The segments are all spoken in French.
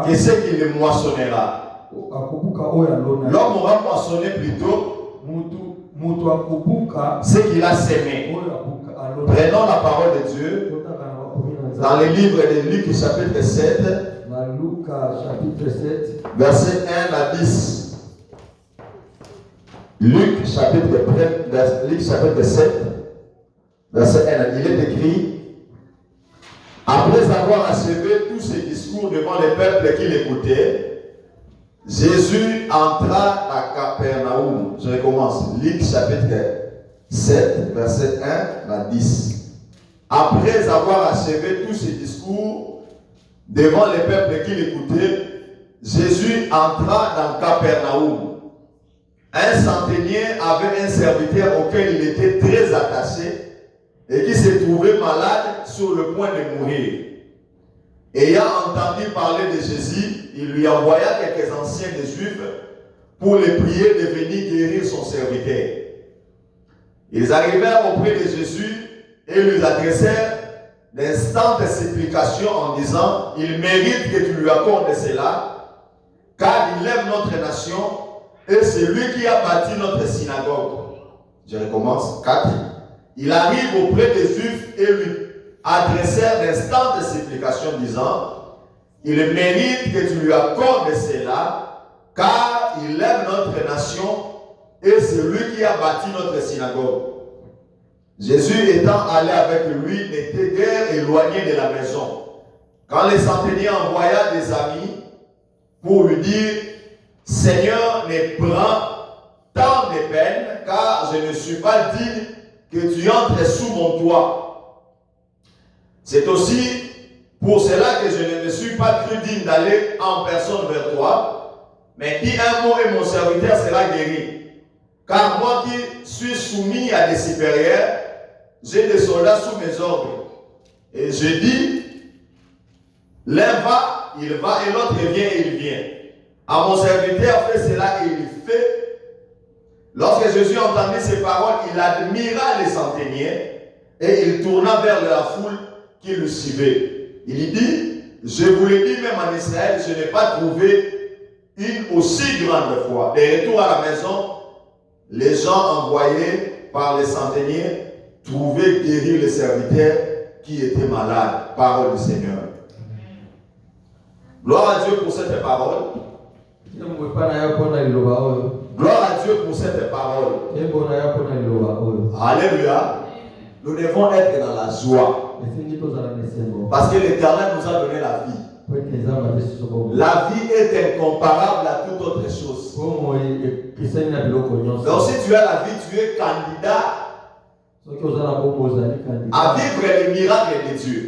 Qu'est-ce qu'il le moissonnera? L'homme aura moissonné plutôt ce qu'il a sémé. Prenons la parole de Dieu dans le livre de Luc chapitre 7, verset 1 à 10. Luc chapitre 7, verset 1 à 10. Il est écrit: après avoir achevé tous ses discours devant les peuples qui l'écoutaient, Jésus entra à Capernaum. Je recommence. Luc chapitre 7, verset 1 à 10. Après avoir achevé tous ses discours devant les peuples qui l'écoutaient, Jésus entra dans Capernaum. Un centenier avait un serviteur auquel il était très attaché et qui se trouvait malade sur le point de mourir. Ayant entendu parler de Jésus, il lui envoya quelques anciens des Juifs pour les prier de venir guérir son serviteur. Ils arrivèrent auprès de Jésus et lui adressèrent d'instantes supplications en disant: il mérite que tu lui accordes cela, car il aime notre nation et c'est lui qui a bâti notre synagogue. Je recommence. 4. Il arrive auprès des Juifs et lui adressèrent d'instantes supplications disant: il mérite que tu lui accordes cela, car il aime notre nation et c'est lui qui a bâti notre synagogue. Jésus étant allé avec lui n'était guère éloigné de la maison, quand le centenier envoya des amis pour lui dire: Seigneur, ne prends tant de peine, car je ne suis pas digne que tu entres sous mon toit. C'est aussi pour cela que je ne me suis pas cru digne d'aller en personne vers toi, mais dis un mot et mon serviteur sera guéri. Car moi qui suis soumis à des supérieurs, j'ai des soldats sous mes ordres. Et je dis: l'un va, il va, et l'autre vient, et il vient. À mon serviteur, fais cela, et il fait. Lorsque Jésus entendit ces paroles, il admira les centeniers, et il tourna vers la foule qui le suivait. Il dit: je vous le dis, même en Israël, je n'ai pas trouvé une aussi grande foi. De retour à la maison, les gens envoyés par les centeniers trouvaient guérir les serviteurs qui étaient malades. Parole du Seigneur. Gloire à Dieu pour cette parole. Gloire à Dieu pour cette parole. Alléluia. Nous devons être dans la joie. Parce que l'Éternel nous a donné la vie. La vie est incomparable à toute autre chose. Donc si tu as la vie, tu es candidat à vivre les miracles de Dieu.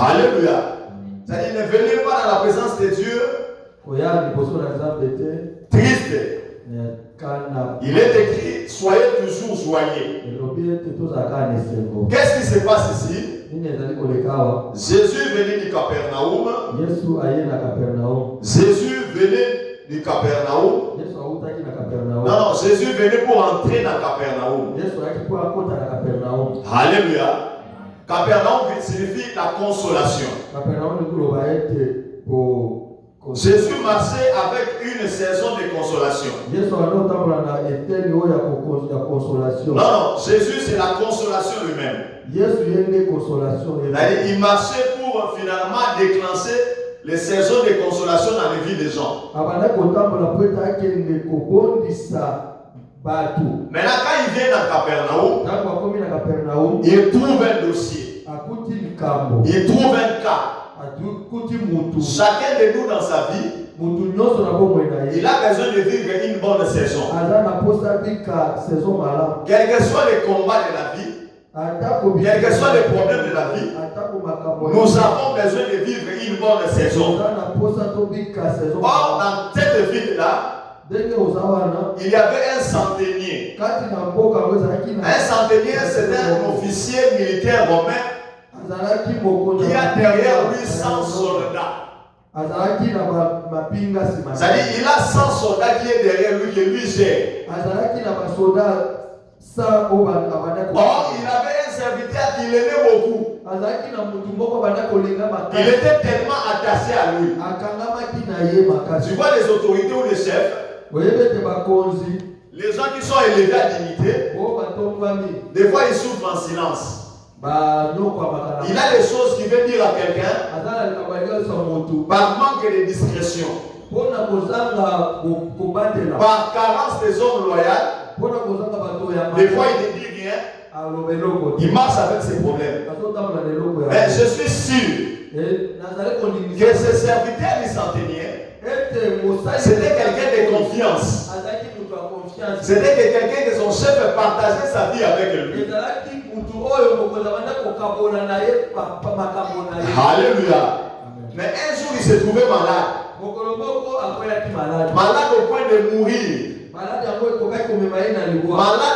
Alléluia. C'est-à-dire, ne venez pas dans la présence de Dieu triste. Il est écrit: soyez toujours joyeux. Qu'est-ce qui se passe ici? Jésus venait du Capernaum. Jésus venait du Capernaum. Non, Jésus venait pour entrer dans Capernaum. Alléluia. Capernaum signifie la consolation. Jésus marchait avec une saison de consolation. Non, Jésus c'est la consolation lui-même. Il marchait pour finalement déclencher les saisons de consolation dans les vies des gens. Maintenant, quand il vient dans Capernaum, il trouve un dossier. Il trouve un cas. Chacun de nous dans sa vie, il a besoin de vivre une bonne saison. Quel que soit les combats de la vie, quel que soit les problèmes de la vie, nous avons besoin de vivre une bonne saison. Or, dans cette ville-là, il y avait un centenier. Un centenier, c'est un officier militaire romain qui a derrière lui 100 soldats. C'est-à-dire, il a 100 soldats qui est derrière lui, qui lui gère. Or, il avait un serviteur qu'il aimait beaucoup. Il était tellement attaché à lui. Tu vois les autorités ou les chefs, les gens qui sont élevés à dignité, des fois ils souffrent en silence. Il a des choses qu'il veut dire à quelqu'un par manque de discrétion, par carence des hommes loyaux. Des fois il ne dit rien, il marche avec ses problèmes. Mais je suis sûr que ce serviteur du centenier, c'était quelqu'un de confiance. C'était quelqu'un que son chef partageait sa vie avec lui. Alléluia. Mais un jour il s'est trouvé malade. Malade au point de mourir. Malade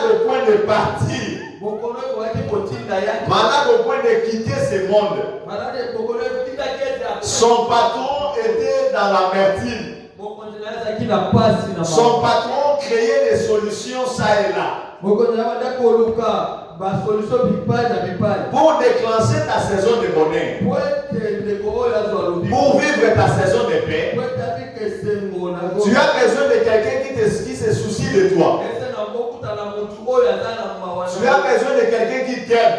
au point de partir. Malade au point de quitter ce monde. Son patron était dans l'amertume. Son patron créait des solutions ça et là. Pour déclencher ta saison de bonheur. Pour vivre ta saison de paix. Tu as besoin de quelqu'un qui se soucie de toi. Tu as besoin de quelqu'un qui t'aime.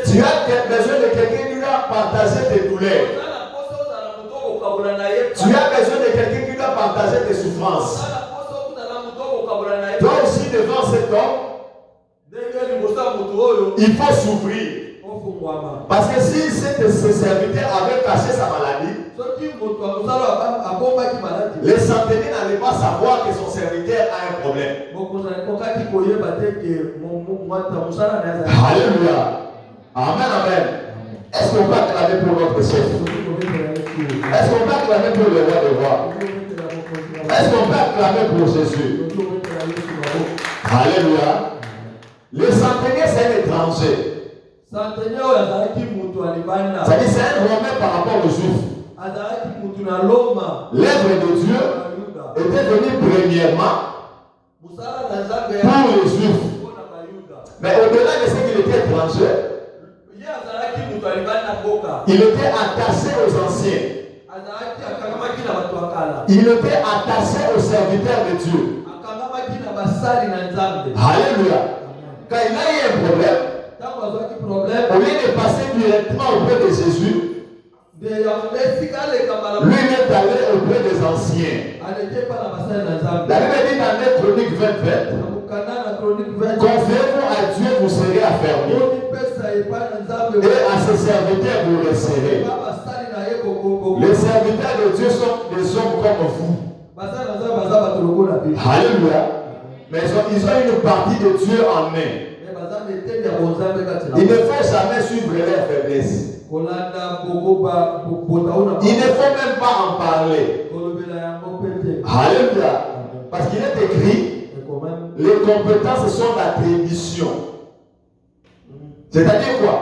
Tu as besoin de quelqu'un qui doit partager tes douleurs. Tu as besoin de quelqu'un qui doit partager tes souffrances. Toi aussi devant cet homme, il faut souffrir. Parce que si ce serviteur avait caché sa maladie, les centeniers n'allaient pas savoir que son serviteur a un problème. Alléluia. Amen, amen. Est-ce qu'on va acclamer pour notre chef? Est-ce qu'on va acclamer pour le roi des rois? Est-ce qu'on va acclamer pour Jésus? Alléluia. Le centenier, c'est un étranger. C'est-à-dire, c'est un romain par rapport aux juifs. L'œuvre de Dieu était venue premièrement pour les juifs. Mais au-delà de ce qu'il était étranger, il était attaché aux anciens. Il était attaché aux serviteurs de Dieu. Alléluia. Quand il a eu un problème, au lieu de passer directement auprès de Jésus, lui est allé auprès des anciens. La Bible dit dans 2 Chroniques 20, confiez-vous à Dieu, vous serez affermis. Et à ses serviteurs, vous le serez. Les serviteurs de Dieu sont des hommes comme vous. Alléluia. Mais ils ont une partie de Dieu en eux. Il ne faut jamais suivre leurs faiblesses. Il ne faut même pas en parler. Alléluia. Parce qu'il est écrit, les compétences sont l'attribution. C'est-à-dire quoi?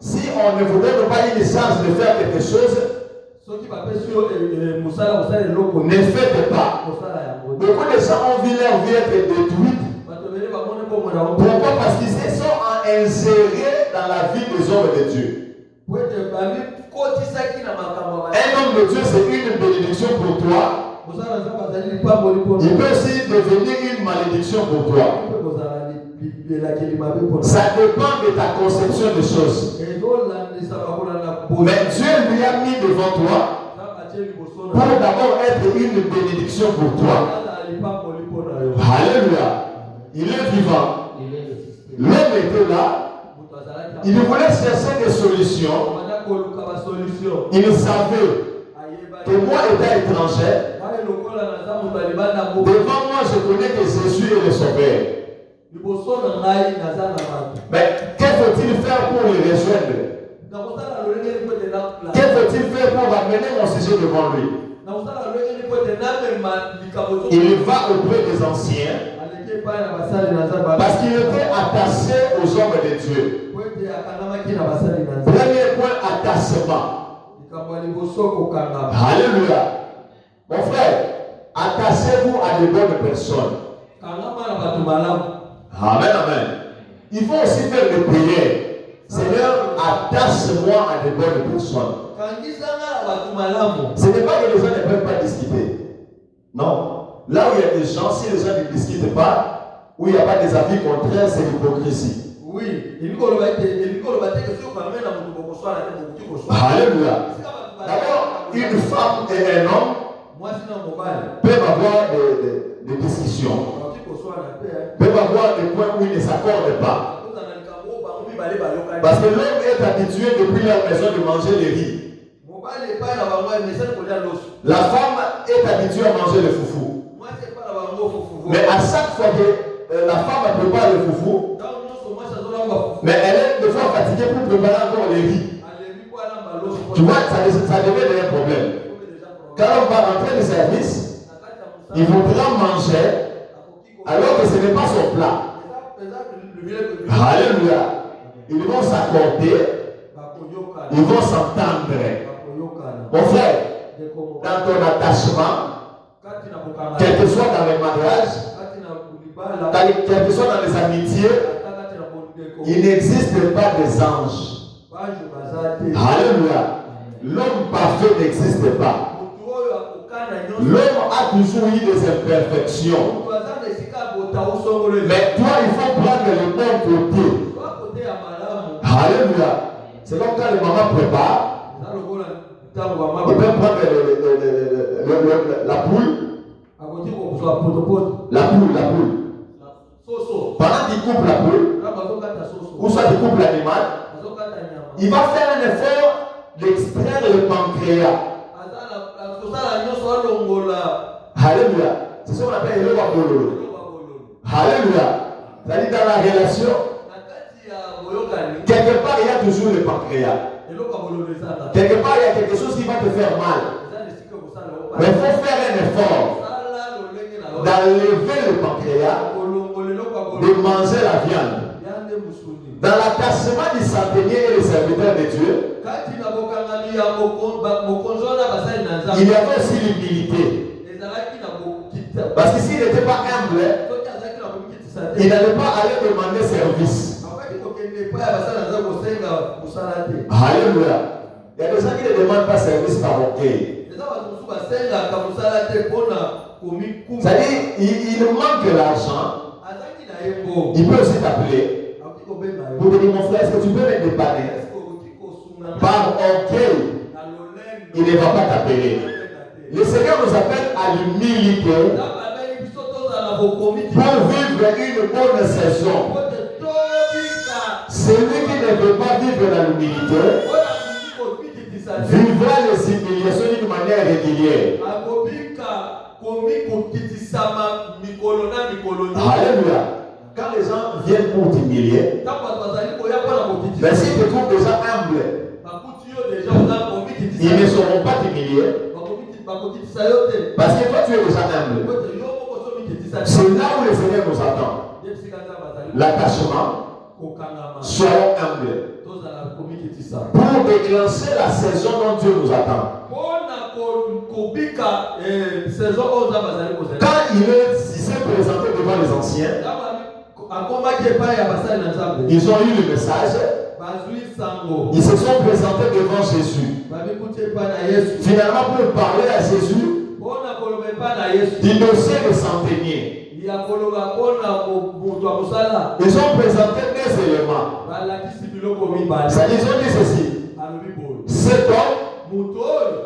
Si on ne vous donne pas une chance de faire quelque chose, ne faites pas. Beaucoup de gens ont vu leur vie être détruite. Pourquoi? Parce qu'ils se sont insérés dans la vie des hommes de Dieu. Un homme de Dieu, c'est une bénédiction pour toi. Il peut aussi devenir une malédiction pour toi. Ça dépend de ta conception des choses. Mais Dieu lui a mis devant toi pour d'abord être une bénédiction pour toi. Alléluia. Il est vivant. L'homme était là. Il voulait chercher des solutions. Il savait que moi étant étranger, devant moi je connais que Jésus est le sauveur. Mais que faut-il faire pour le rejoindre? Que faut-il faire pour amener mon sujet devant lui? Il va auprès des anciens parce qu'il était attaché aux hommes de Dieu. Premier point, attachement. Alléluia. Mon frère, attachez-vous à de bonnes personnes. Amen, amen. il faut aussi faire des prières. Seigneur, attache-moi à de bonnes personnes. Ce n'est pas que les gens ne peuvent pas discuter. Non. Là où il y a des gens, si les gens ne discutent pas, où il n'y a pas des avis contraires, c'est l'hypocrisie. Oui. Alléluia. D'abord, une femme et un homme peuvent avoir des discussions. Peuvent avoir des points où ils ne s'accordent pas. Parce que l'homme est habitué depuis leur maison de manger le riz. La femme est habituée à manger le foufou. Mais à chaque fois que la femme prépare le foufou, mais elle est des fois fatiguée pour préparer encore le riz. Tu vois, ça devient un problème. Quand on va rentrer du service, il faudra manger alors que ce n'est pas son plat. Alléluia. Ils vont s'accorder, ils vont s'entendre. Mon frère, dans ton attachement, quel que soit dans les mariages, quel que soit dans les amitiés, il n'existe pas des anges. Alléluia. L'homme parfait n'existe pas. L'homme a toujours eu des imperfections. Mais toi, il faut prendre le bon côté. Alléluia. C'est comme quand les mamans préparent. Ils peuvent prendre la poule. La poule. Pendant qu'il coupe la poule, ou soit qu'il coupe l'animal, il va faire un effort d'extraire le pancréas. Alléluia. C'est ce qu'on appelle le babolo. Alléluia. C'est-à-dire dans la relation, quelque part il y a toujours le pancréas. Quelque part il y a quelque chose qui va te faire mal. Mais il faut faire un effort d'enlever le pancréas, de manger la viande. Dans l'attachement du centenier et des serviteurs de Dieu, il y avait aussi l'humilité. Parce que s'il n'était pas humble, il n'allait pas aller demander service. Alléluia. Il y a des gens qui ne demandent pas service par orgueil. C'est-à-dire, il manque l'argent. Il peut aussi t'appeler pour te dire, mon frère, est-ce que tu peux me dépanner? Par orgueil, il ne va pas t'appeler. Le Seigneur nous appelle à l'humilité pour vivre une bonne saison. Celui qui ne veut pas vivre dans l'humilité vivra les humiliations d'une manière régulière. Alléluia. Quand les gens viennent pour t'humilier, mais s'ils te trouvent déjà humble, ils ne sauront pas t'humilier. Parce que toi tu es déjà humble. C'est là où le Seigneur nous attend. L'attachement, soyons humbles. Pour déclencher la saison dont Dieu nous attend. Quand il s'est présenté devant les anciens, ils ont eu le message. Ils se sont présentés devant Jésus. Finalement, pour parler à Jésus du dossier de centenier, ils ont présenté des éléments. C'est-à-dire, ils ont dit ceci. Cet homme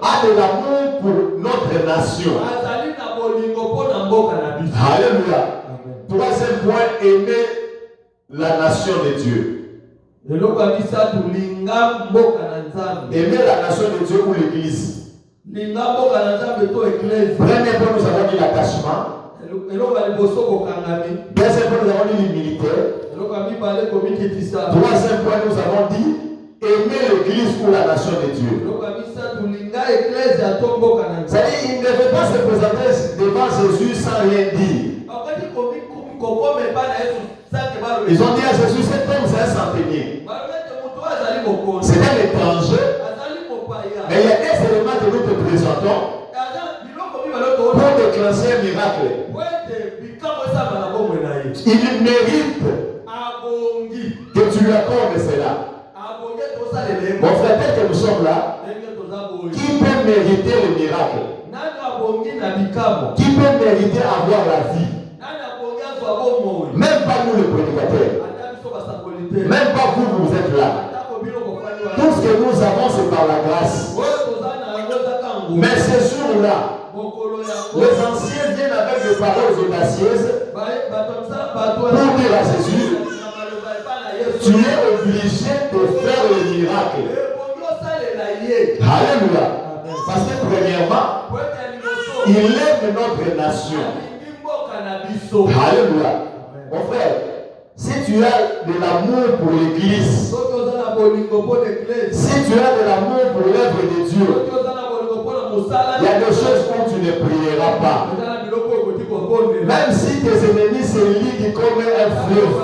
a de l'amour pour notre nation. Alléluia. Troisième point, aimer la nation de Dieu. Aimer la nation de Dieu ou l'église. Premier point, nous avons dit l'attachement. Deuxième point, nous avons dit l'humilité. Troisième point, nous avons dit aimer l'église ou la nation de Dieu. C'est-à-dire, il ne veut pas se présenter devant Jésus sans rien dire. Ils ont dit à Jésus, cet homme c'est un centenier. C'est un étranger. Mais il y a des éléments que nous te présentons pour déclencher un miracle. Il mérite Mon frère, tel que nous sommes là, qui peut mériter le miracle? Qui peut mériter avoir la vie? Même pas nous les prédicateurs. Même pas vous, vous êtes là. Tout ce que nous avons, c'est par la grâce. Mais ces jours-là, les anciens viennent avec des paroles audacieuses pour dire à Jésus, tu es obligé de faire le miracle. Alléluia. Parce que premièrement, il aime notre nation. Alléluia. Mon frère, si tu as de l'amour pour l'église, si tu as de l'amour pour l'œuvre de Dieu, il y a des choses où tu ne prieras pas. Même si tes ennemis se liguent comme un fleuve,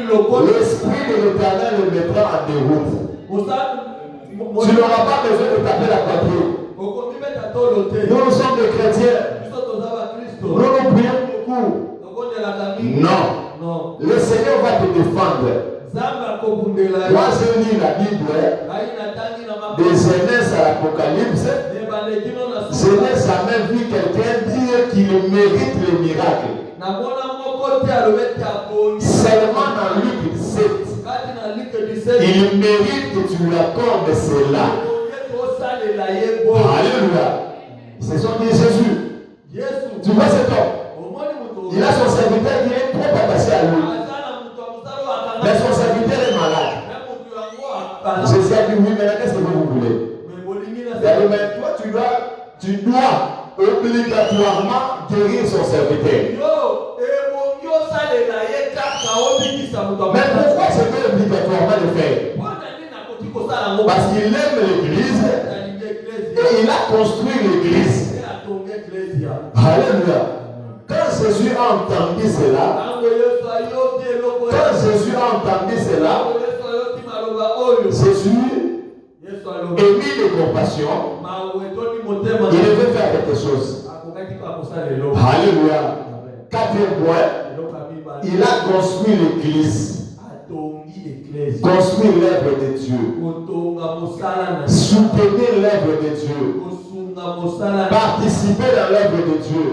l'Esprit de l'Éternel le mettra en déroute. Tu n'auras pas besoin de taper la poitrine. Nous sommes des chrétiens. Nous nous prions beaucoup. Non. Le Seigneur va te défendre. Moi, je lis la Bible de Genèse à l'Apocalypse. Je n'ai jamais vu quelqu'un dire qu'il mérite le miracle. Seulement dans Luc 17, il mérite que tu lui accordes cela. Alléluia. C'est son dit Jésus. Tu vois cet homme? Il a son serviteur qui est trop attaché à lui. Mais son serviteur est malade. Jésus a dit oui, mais qu'est-ce que vous voulez? Il a dit, mais toi, tu dois obligatoirement guérir son serviteur. Mais pourquoi c'est obligatoirement le faire? Parce qu'il aime l'église et il a construit l'église. Alléluia. Quand Jésus a entendu cela, Jésus émis de compassion, il devait faire quelque chose. Alléluia. Quatrième point, il a construit l'église. Construire l'œuvre de Dieu. Soutenir l'œuvre de Dieu. Participer dans l'œuvre de Dieu.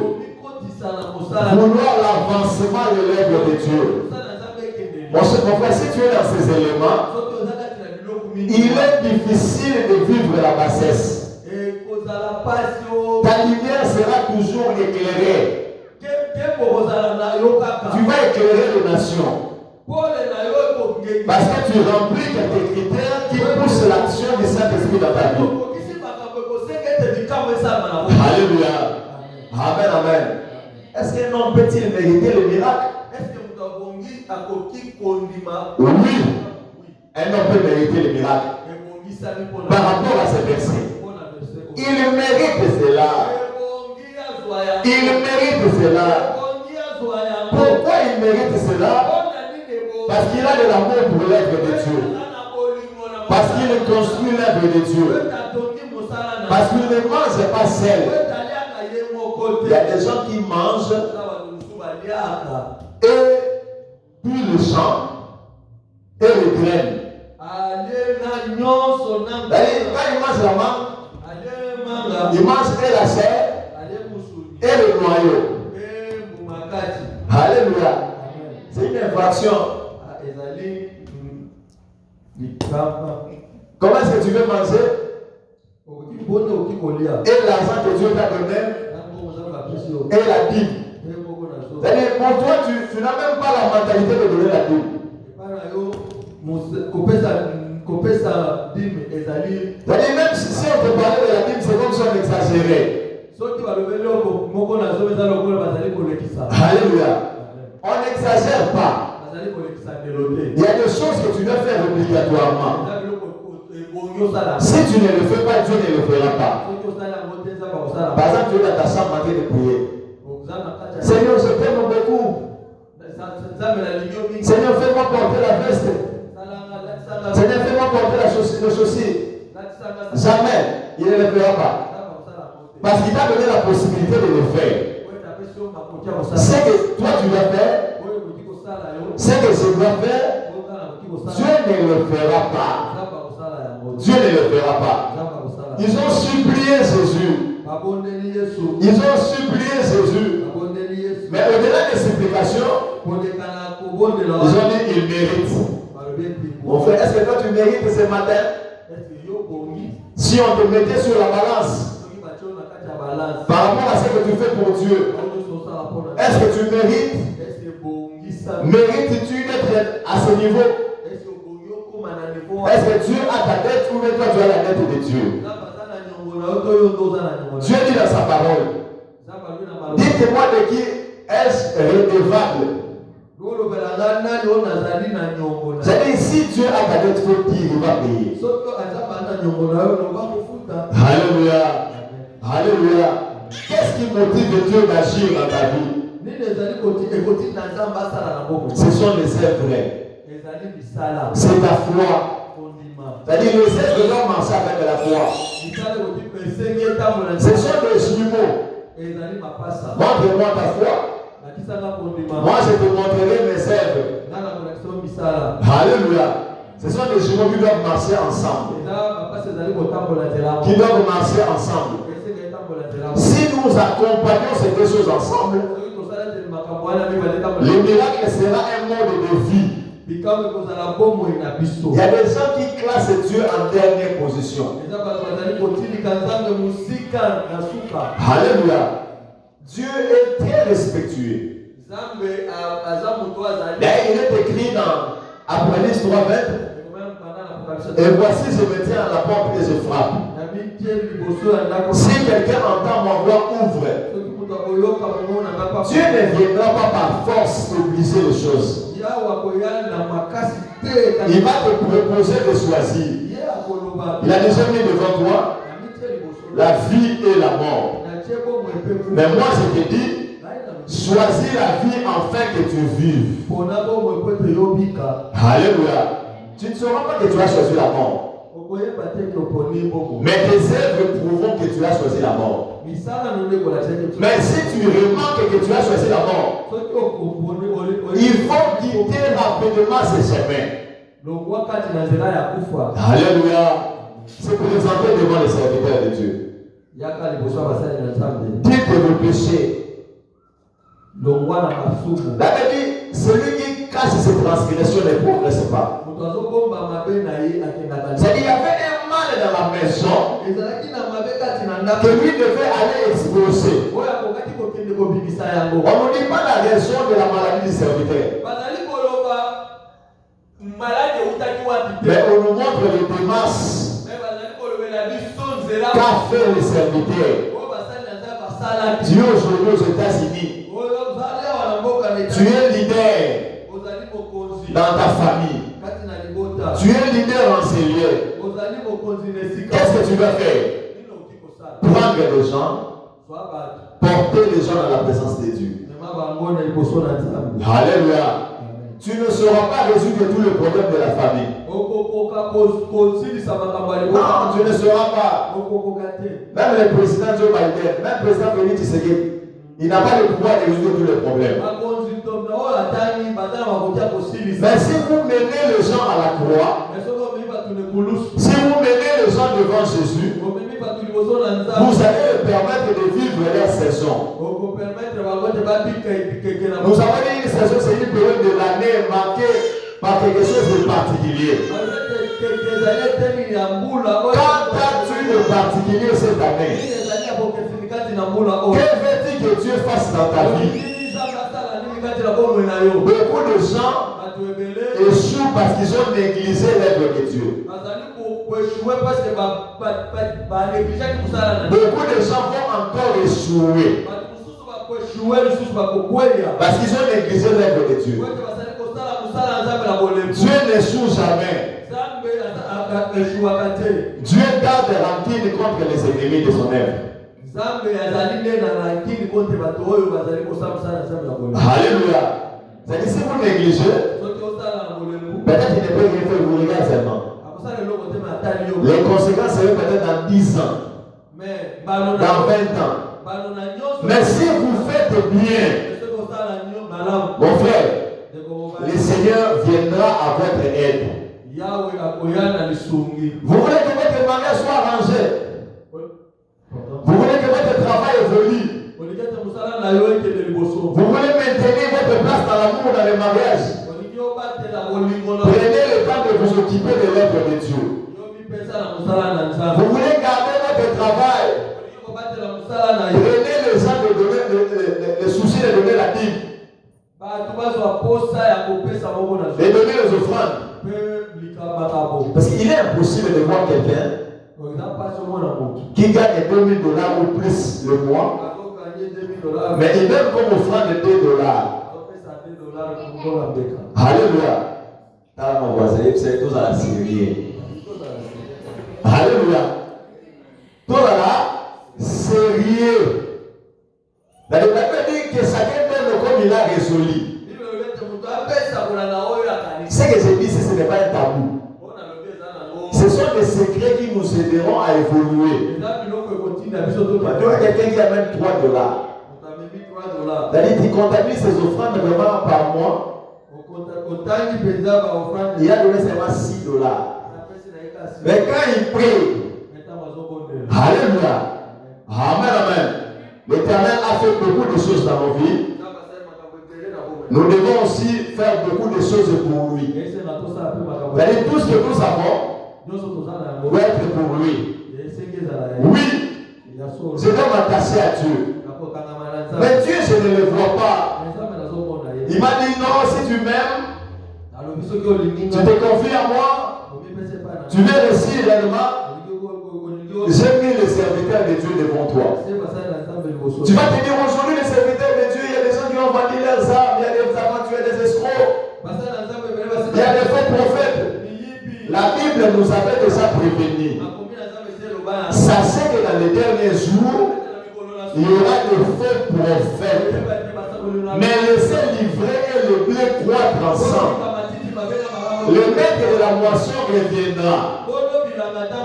Vouloir l'avancement de l'œuvre de Dieu. Mon frère, si tu es dans ces éléments, il est difficile de vivre la bassesse. Ta lumière sera toujours éclairée. Tu vas éclairer les nations. Parce que tu remplis quelques critères qui poussent l'action du Saint-Esprit dans ta vie. Alléluia. Amen, amen. Est-ce qu'un homme peut-il mériter le miracle? Oui. Un homme peut mériter le miracle. Par rapport à ce verset. Il mérite cela. Il mérite cela. Pourquoi il mérite cela? Parce qu'il a de l'amour pour l'œuvre de Dieu. Parce qu'il construit l'œuvre de Dieu. Parce qu'il ne mange pas seul. Il y a des gens qui mangent et puis le champ et le graine. Quand il mange la mangue, il mange et la chair et le noyau. Alléluia. C'est une infraction. Comment est-ce que tu veux manger? Et l'argent que Dieu t'a donné et la dîme. C'est-à-dire, pour toi, tu n'as même pas la mentalité de donner la dîme. C'est-à-dire, même si on te parlait de la dîme, c'est comme si on exagérait. Alléluia. On n'exagère pas. Il y a des choses que tu dois faire obligatoirement. Si tu ne le fais pas, Dieu ne le fera pas. Par exemple, tu es dans ta chambre en train de prier. Seigneur, je t'aime beaucoup. Seigneur, fais-moi porter la veste. Seigneur, fais-moi porter le chaussure. Jamais, il ne le fera pas. Parce qu'il t'a donné la possibilité de le faire. C'est que toi tu dois faire. C'est que je dois faire. Dieu ne le fera pas. Dieu ne le verra pas. Ils ont supplié Jésus. Ils ont supplié Jésus. Mais au-delà des supplications, ils ont dit il mérite. Mon frère, est-ce que toi tu mérites ce matin? Si on te mettait sur la balance par rapport à ce que tu fais pour Dieu, est-ce que tu mérites? Mérites-tu d'être à ce niveau? Est-ce que Dieu a ta tête ou bien toi tu as la tête de Dieu? Dieu dit dans sa parole, dites-moi de qui est-ce redevable? C'est-à-dire, si Dieu a ta tête, il faut dire, il va payer. Alléluia. Alléluia. Qu'est-ce qui motive Dieu d'agir dans ta vie? Ce sont les œuvres. C'est ta foi. C'est-à-dire, les œuvres doivent marcher avec la foi. Ce sont des jumeaux. Montre-moi ta foi. Moi, je te montrerai mes œuvres. Alléluia. Ce sont des jumeaux qui doivent marcher ensemble. Qui doivent marcher ensemble. Si nous accompagnons ces deux choses ensemble, le miracle sera un mode de vie. Il y a des gens qui classent Dieu en dernière position. Alléluia. Dieu est très respectueux. D'ailleurs, il est écrit dans Apocalypse 3:20. Et voici, je me tiens à la porte et je frappe. Si quelqu'un entend ma voix, ouvre. Dieu ne viendra pas par force t'obliger les choses. Il va te proposer de choisir. Il a déjà mis devant toi la vie et la mort. Mais moi je te dis, choisis la vie afin que tu vives. Alléluia. Tu ne sauras pas que tu as choisi la mort. Mais tes œuvres prouveront que tu as choisi la mort. Mais si tu remarques que tu as choisi la mort, il faut quitter rapidement ce chemin. Alléluia. Se présenter devant les serviteurs de Dieu. Dites vos péchés. La Bible dit, celui qui cache ses transgressions ne progresse pas. C'est-à-dire, il y avait un mal dans la maison que lui devait aller exposer. On ne dit pas la raison de la maladie du serviteur. Mais on nous montre les démarches qu'a fait le serviteur. Tu es aujourd'hui aux États-Unis. Tu es leader dans ta famille. Tu es leader en ces lieux. Qu'est-ce que tu vas faire? Prendre les gens, porter les gens dans la présence de Dieu. Alléluia. Tu ne sauras pas résoudre tous les problèmes de la famille. Non, tu ne sauras pas. Même le président Joe Biden, même le président Félix Tshisekedi, il n'a pas le pouvoir de résoudre tous les problèmes. Mais si vous menez les gens à la croix, si vous menez les gens devant Jésus, vous allez leur permettre de vivre leur saison. Nous avons dit une saison, c'est une période de l'année marquée par quelque chose de particulier. Quand as-tu de particulier cette année? Que veux-tu que Dieu fasse dans ta vie? Beaucoup de gens échouent parce qu'ils ont négligé l'œuvre de Dieu. Beaucoup de gens vont encore échouer parce qu'ils ont négligé l'œuvre de Dieu. Dieu n'échoue jamais. Dieu garde rancune contre les ennemis de son œuvre. Alléluia. C'est-à-dire, si vous négligez, peut-être qu'il ne peut rien faire, vous regardez seulement. Les conséquences seront peut-être dans 10 ans, dans 20 ans. Mais si vous faites bien, mon frère, le Seigneur viendra à votre aide. Vous voulez que votre mariage soit arrangé. Vous voulez que votre travail évolue. Vous voulez maintenir votre place dans l'amour dans le mariage. Prenez le temps de vous occuper de l'œuvre de Dieu. Vous voulez garder votre travail. Prenez le temps de donner le souci de donner la dîme. Et donner les offrandes. Parce qu'il est impossible de voir quelqu'un qui gagne $2,000 ou plus le mois, mais il donne comme offrande $2. Alléluia. Dans mon voisin, c'est tout à la Syrie. Alléluia. Tout à la sérieux. La Bible dit que chacun donne comme il a résolu. Ce que je dis, ce n'est pas un tabou. Ce sont des secrets qui nous aideront à évoluer. Tu vois quelqu'un qui amène $3. C'est-à-dire qu'il comptabilise ses offrandes vraiment par mois. Il a donné seulement $6. Mais quand il prie, alléluia, amen, amen. L'Éternel a fait beaucoup de choses dans nos vies. Nous devons aussi faire beaucoup de choses pour lui. C'est-à-dire tout ce que nous avons doit être pour lui. Oui, je dois m'attacher à Dieu. Mais Dieu, je ne le vois pas. Il m'a dit non, si tu m'aimes, tu te confies à moi, tu viens ici réellement. J'ai mis les serviteurs de Dieu devant toi. Tu vas te dire aujourd'hui, les serviteurs de Dieu, il y a des gens qui ont vendu leurs âmes, il y a des aventuriers, des escrocs, il y a des faux prophètes. La Bible nous avait déjà prévenus. Sachez que dans les derniers jours, il y aura de faux prophètes. Mais laissez livrer et le blé croître ensemble. Le maître de la moisson reviendra.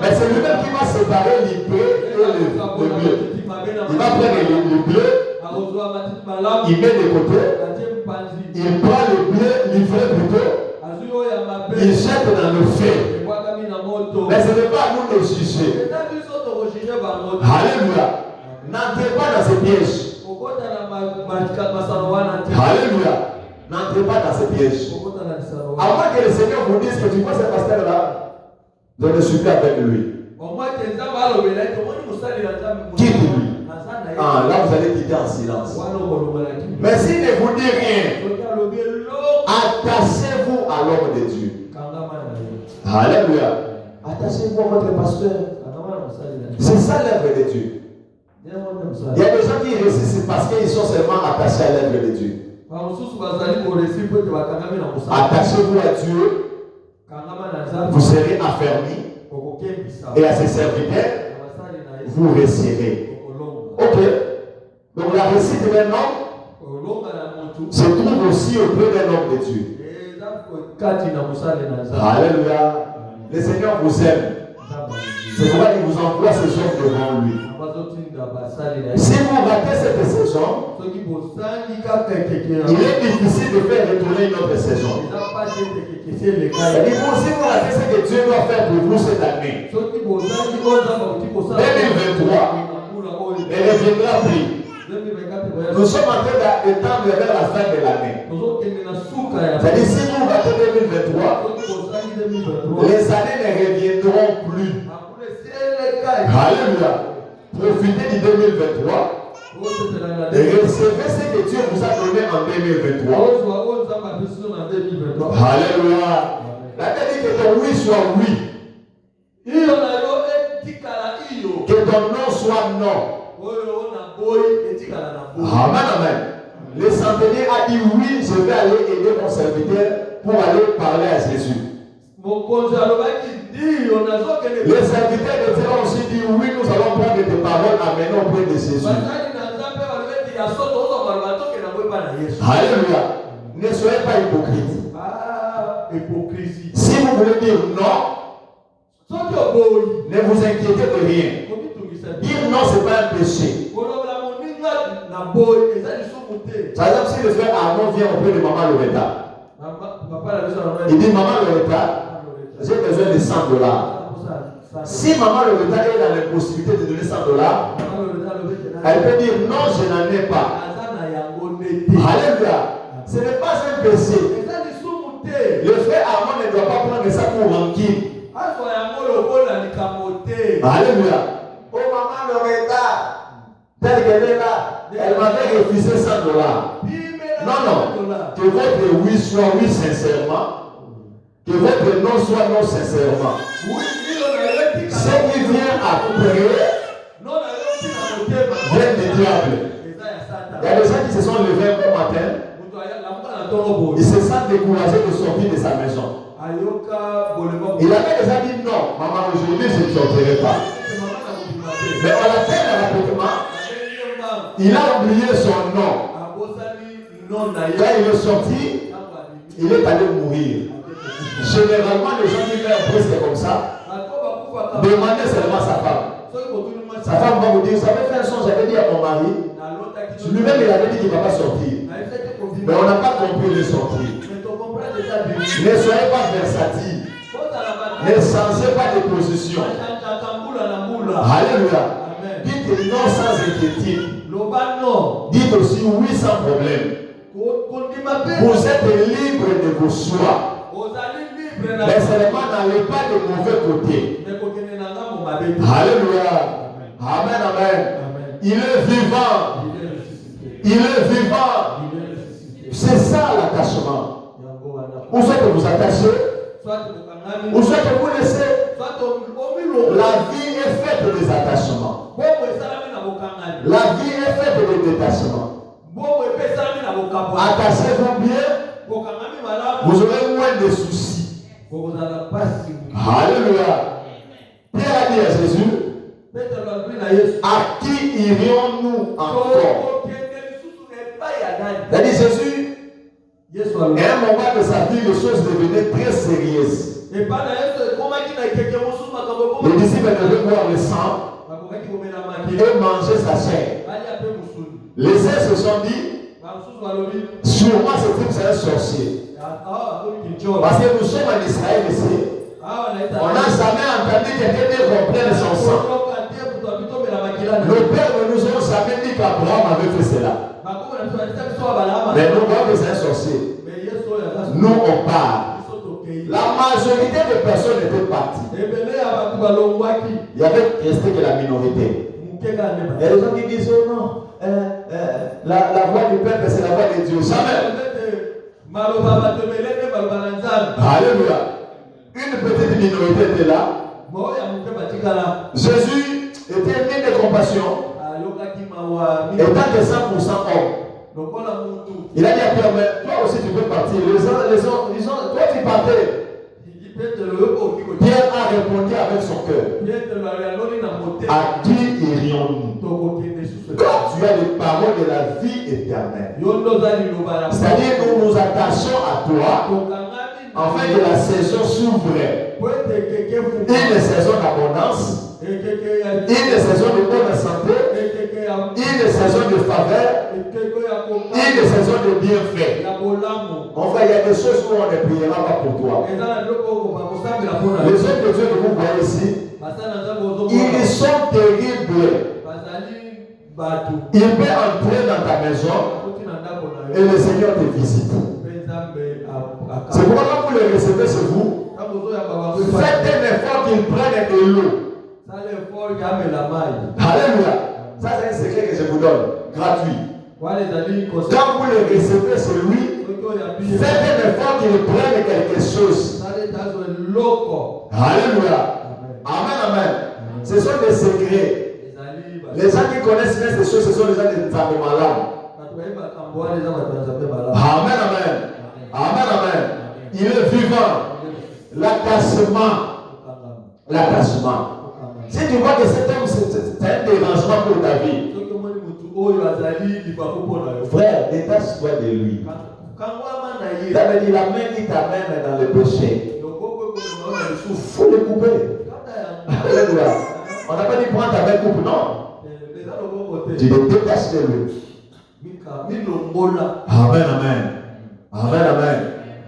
Mais c'est lui-même qui va séparer l'hybré et le blé. Il va prendre le blé, il met de côté, il prend le blé livré plutôt, il jette dans le feu. Mais ce n'est pas à nous de juger. Alléluia. N'entrez pas dans ce piège. Alléluia. N'entrez pas dans ce piège. Avant que le Seigneur vous dise que tu vois ce pasteur-là, je ne suis plus avec lui. Quitte-lui. Ah, là vous allez quitter en silence. Mais s'il ne vous dit rien, attachez-vous à l'homme de Dieu. Alléluia. Attachez-vous à votre pasteur. C'est ça l'œuvre de Dieu. Il y a des gens qui réussissent parce qu'ils sont seulement attachés à l'œuvre de Dieu. Attachez-vous à Dieu, vous serez affermis, et à ses serviteurs, vous réussirez. Ok. Donc la réussite d'un homme se trouve aussi auprès d'un homme de Dieu. Alléluia. Le Seigneur vous aime. C'est pourquoi il vous envoie ces hommes devant lui. Si vous ratez cette saison, il est difficile de faire retourner une autre saison. C'est-à-dire si vous ratez ce que Dieu doit faire pour vous cette année, 2023 ne reviendra plus. Nous sommes en train d'étendre vers la fin de l'année. C'est-à-dire si vous ratez 2023, les années ne reviendront plus. Alléluia. Profitez du 2023 et recevez ce que Dieu vous a donné en 2023. Alléluia. La Bible dit que ton oui soit oui. Que ton non soit non. Amen, amen. Le centenier a dit oui, je vais aller aider mon serviteur pour aller parler à Jésus. Les serviteurs de Dieu ont aussi dit oui, nous allons prendre tes paroles, amener auprès de Jésus. Alléluia. Ne soyez pas hypocrite. Si vous voulez dire non, ne vous inquiétez de rien. Dire non, ce n'est pas un péché. Par exemple, si le frère Arnaud vient auprès de maman Loretta, il dit maman Loretta, j'ai besoin de 100 dollars. Si maman le retard est dans l'impossibilité de donner 100 dollars, elle peut dire non, je n'en ai pas. Alléluia. Ce n'est pas un péché. Le frère Armand ne doit pas prendre ça pour ranking. Alléluia. Oh maman le retard. Telle qu'elle est là, elle m'avait refusé 100 dollars. Non, non. Que votre oui soit oui sincèrement. Que votre non soit non sincèrement. Ce qui vient après vient du diable. Il y a des gens qui se sont levés un bon matin. Ils se sentent découragés de sortir de sa maison. Il avait déjà dit non, maman, aujourd'hui je ne sortirai pas. Mais on l'a fait dans l'appartement. Il a oublié son nom. Quand il est sorti, il est allé mourir. Généralement, les gens qui meurent presque comme ça, demandez seulement sa femme. Sa femme va vous dire, vous avez fait un son, j'avais dit à mon mari, lui-même il avait dit qu'il ne va pas sortir. Mais on n'a pas compris de sortir. Ne soyez pas versatile. Ne changez pas de position. Alléluia. Dites non sans inquiétude. Dites aussi oui sans problème. Vous êtes libre de vos choix. Mais seulement n'allez pas de mauvais côté. Alléluia. Amen, amen. Il est vivant. Il est vivant. C'est ça l'attachement. Ou soit que vous attachez, ou soit que vous laissez. La vie est faite des attachements. La vie est faite des détachements. Attachez-vous bien, vous aurez moins de soucis. Alléluia. Pierre a dit à Jésus, à qui irions-nous encore? Il a dit Jésus, à un moment de sa vie, les choses devenaient très sérieuses. Les disciples devaient boire le sang et manger sa chair. Les uns se sont dit, sûrement ce type c'est un sorcier. Parce que nous sommes en Israël ici. On n'a jamais entendu quelqu'un reprendre son sang. Nos pères ne nous ont jamais dit qu'Abraham avait fait cela. Mais nous voyons que c'est un sorcier. Nous on part. La majorité des personnes étaient parties. Il y avait resté que la minorité. Il y a des gens qui disent oh non, la voix du peuple c'est la voix de Dieu. Jamais. Alléluia. Une petite minorité était là. Jésus était né de compassion. Étant de 100% homme. Il a dit à Pierre, mais toi aussi tu peux partir. Toi tu partais. Pierre a répondu avec son cœur. À qui irions-nous? Quand tu as les paroles de la vie éternelle. C'est-à-dire nous nous attachons à toi. Afin que la saison s'ouvre. Une saison d'abondance. Une saison de bonne santé. Une saison de faveur. Une saison de bienfait. Mon frère, il y a des choses où on ne priera pas pour toi. Les hommes de Dieu que vous voyez ici, ils sont terribles. Il peut entrer dans ta maison et le Seigneur te visite. C'est pourquoi quand vous le recevez chez vous, faites un effort qu'il prenne de l'eau. Alléluia. Ça c'est un secret que je vous donne, gratuit. Quand vous le recevez chez lui, faites un effort qu'il prenne quelque chose. Alléluia. Amen, amen. Ce sont des secrets. Les gens qui connaissent bien ces choses, ce sont les gens qui sont malades. Amen, amen. Amen, amen. Il est vivant. L'attachement. Si tu vois que cet homme, c'est un dérangement pour ta vie, frère, détache-toi de lui. Ça veut dire la main qui t'amène dans le péché. Il faut le couper. Alléluia. On n'a pas dit prendre ta main coupe, non. Tu te détaches de lui. Amen, amen. Amen, amen.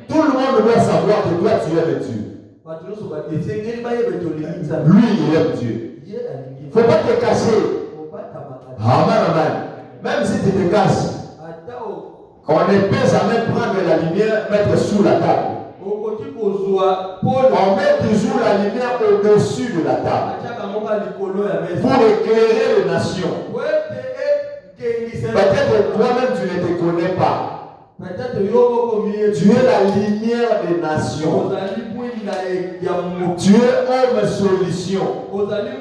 Tout le monde doit savoir que toi tu es le Dieu. Lui, il aime Dieu. Il ne faut pas te cacher. Amen, amen. Même si tu te caches, on ne peut jamais prendre la lumière, mettre sous la table. On met toujours la lumière au-dessus de la table pour éclairer les nations. Peut-être toi-même tu ne te connais pas. Tu es la lumière des nations. Tu es homme solution. C'est-à-dire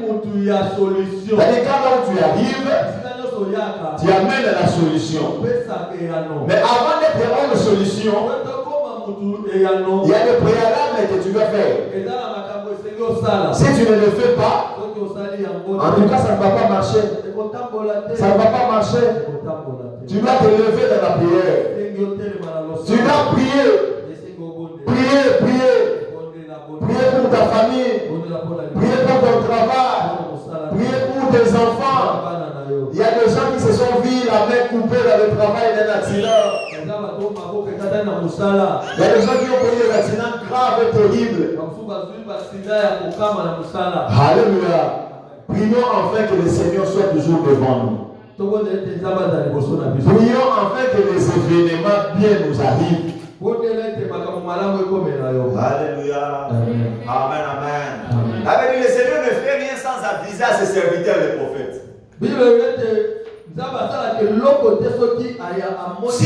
quand tu arrives, tu amènes la solution. Mais avant d'être homme solution, il y a des préalables que tu dois faire. Si tu ne le fais pas, en tout cas ça ne va pas marcher. Ça ne va pas marcher. Tu dois te lever dans la prière. Tu dois prier. Prier pour ta famille. Prier pour ton travail. Prier pour tes enfants. Il y a des gens qui se sont vus la main coupée dans le travail d'un accident. Il y a des gens qui ont connu des accidents graves et terribles. Alléluia. Prions enfin que le Seigneur soit toujours devant nous. Prions enfin que les événements bien nous arrivent. Alléluia. Amen, amen. Avec le Seigneur ne fait rien sans aviser à ses serviteurs les prophètes. Si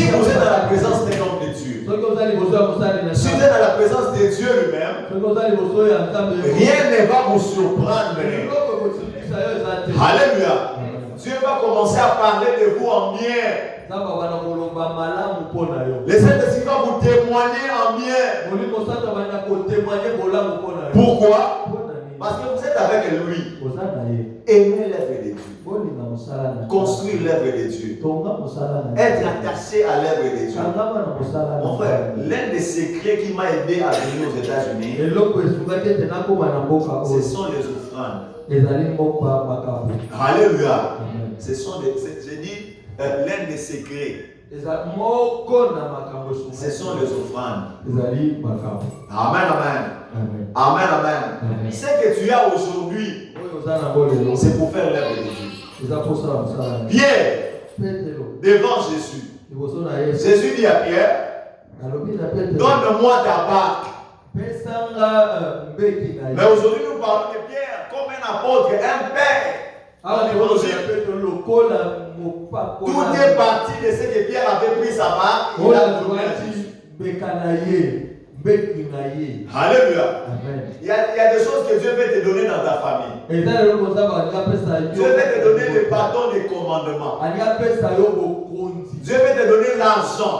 vous êtes dans la présence d'un homme de Dieu, si vous êtes dans la présence de Dieu lui-même, rien ne va vous surprendre. Alléluia. Dieu va commencer à parler de vous en bien. Le Saint-Esprit va vous témoigner en bien. Pourquoi? Parce que vous êtes avec lui. Aimez l'œuvre de Dieu. Construire l'œuvre de Dieu. Être attaché à l'œuvre de Dieu. Mon frère, l'un des secrets qui m'a aidé à venir aux États-Unis, ce sont les offrandes. Alléluia. Ce sont des, j'ai dit, l'un des secrets. Ce sont les offrandes. Amen, amen. Amen, amen. Ce que tu as aujourd'hui, c'est pour faire l'œuvre de Dieu. Pierre, devant Jésus. Jésus dit à Pierre, donne-moi ta barque. Mais aujourd'hui, nous parlons de Pierre comme un apôtre, un père. Tout est parti de ce que Pierre avait pris sa barque. Il a donné. Alléluia. Il y a des choses que Dieu veut te donner dans ta famille. Dieu veut te donner le bâton de commandement. Dieu veut te donner l'argent.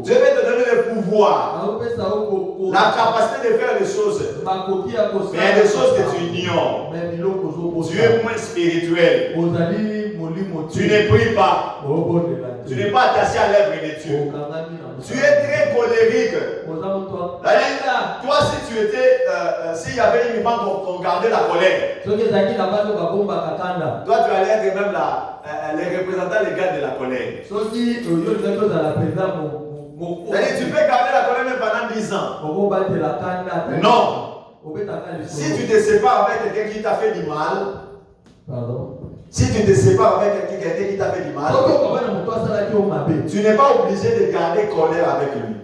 Dieu veut te donner le pouvoir. La capacité de faire les choses. Mais il y a des choses que tu ignores. Tu es moins spirituel. Tu ne pries pas. Tu n'es pas attaché à l'œuvre de Dieu. Tu es très colérique. Toi, si tu étais, s'il y avait une banque qu'on gardait la colère, toi, tu allais être même les représentants légaux de la colère. Tu peux garder la colère même pendant 10 ans. Non. Si tu te sépares avec quelqu'un qui t'a fait du mal, si tu te sépares avec quelqu'un qui t'a fait du mal, tu n'es pas obligé de garder colère avec lui.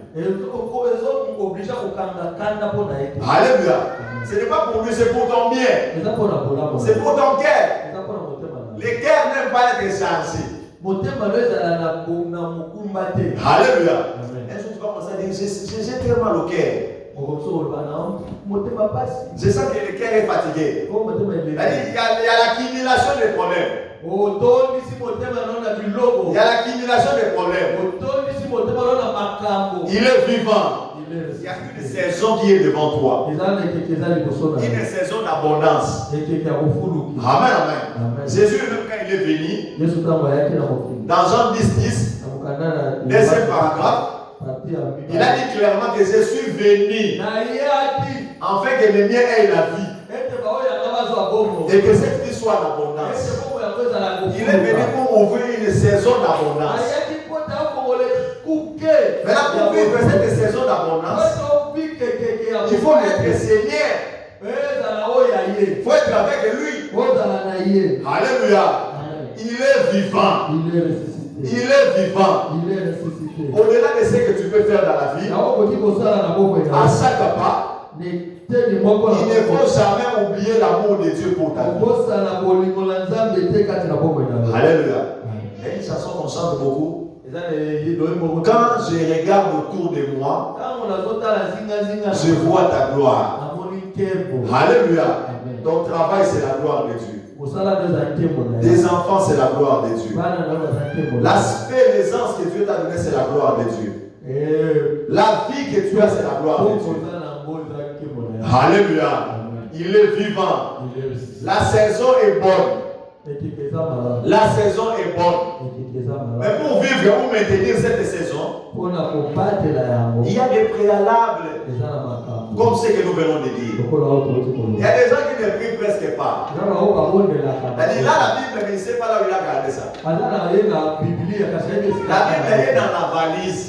Alléluia. Ce n'est pas pour lui, c'est pour ton bien. C'est pour ton cœur. Le cœur n'aime pas être chargé. Alléluia. Un jour tu vas commencer à dire, j'ai très mal au cœur. Je sens que le cœur est fatigué. Il y a l'accumulation des problèmes. Il y a l'accumulation des problèmes. Il est vivant. Il y a une saison qui est devant toi. Une saison d'abondance. Amen, amen. Jésus, même quand il est venu, dans Jean 10, deuxième paragraphe, il a dit clairement que je suis venu afin que les miens aient la vie et que cette vie soit d'abondance. Il est venu pour ouvrir une saison d'abondance. Maintenant, pour vivre cette saison d'abondance, Il faut être Seigneur. Il faut être avec lui. Alléluia. Il est vivant. Il est vivant. Au-delà de ce que tu peux faire dans la vie, à chaque pas, il ne faut jamais oublier l'amour de Dieu pour ta vie. Alléluia. Il y a une chanson qu'on chante beaucoup. Quand je regarde autour de moi, je vois ta gloire. Alléluia. Ton travail, c'est la gloire de Dieu. Tes enfants, c'est la gloire de Dieu. L'aspect, l'aisance que Dieu t'a donné, c'est la gloire de Dieu. La vie que tu as, c'est la gloire de Dieu. Alléluia. Il est vivant. La saison est bonne. La saison est bonne. Mais pour vivre ou maintenir cette saison, il y a des préalables, comme ce que nous venons de dire. Il y a des gens qui ne prient presque pas. C'est-à-dire, là, la Bible, mais il ne sait pas là où il a gardé ça. La Bible est dans la valise.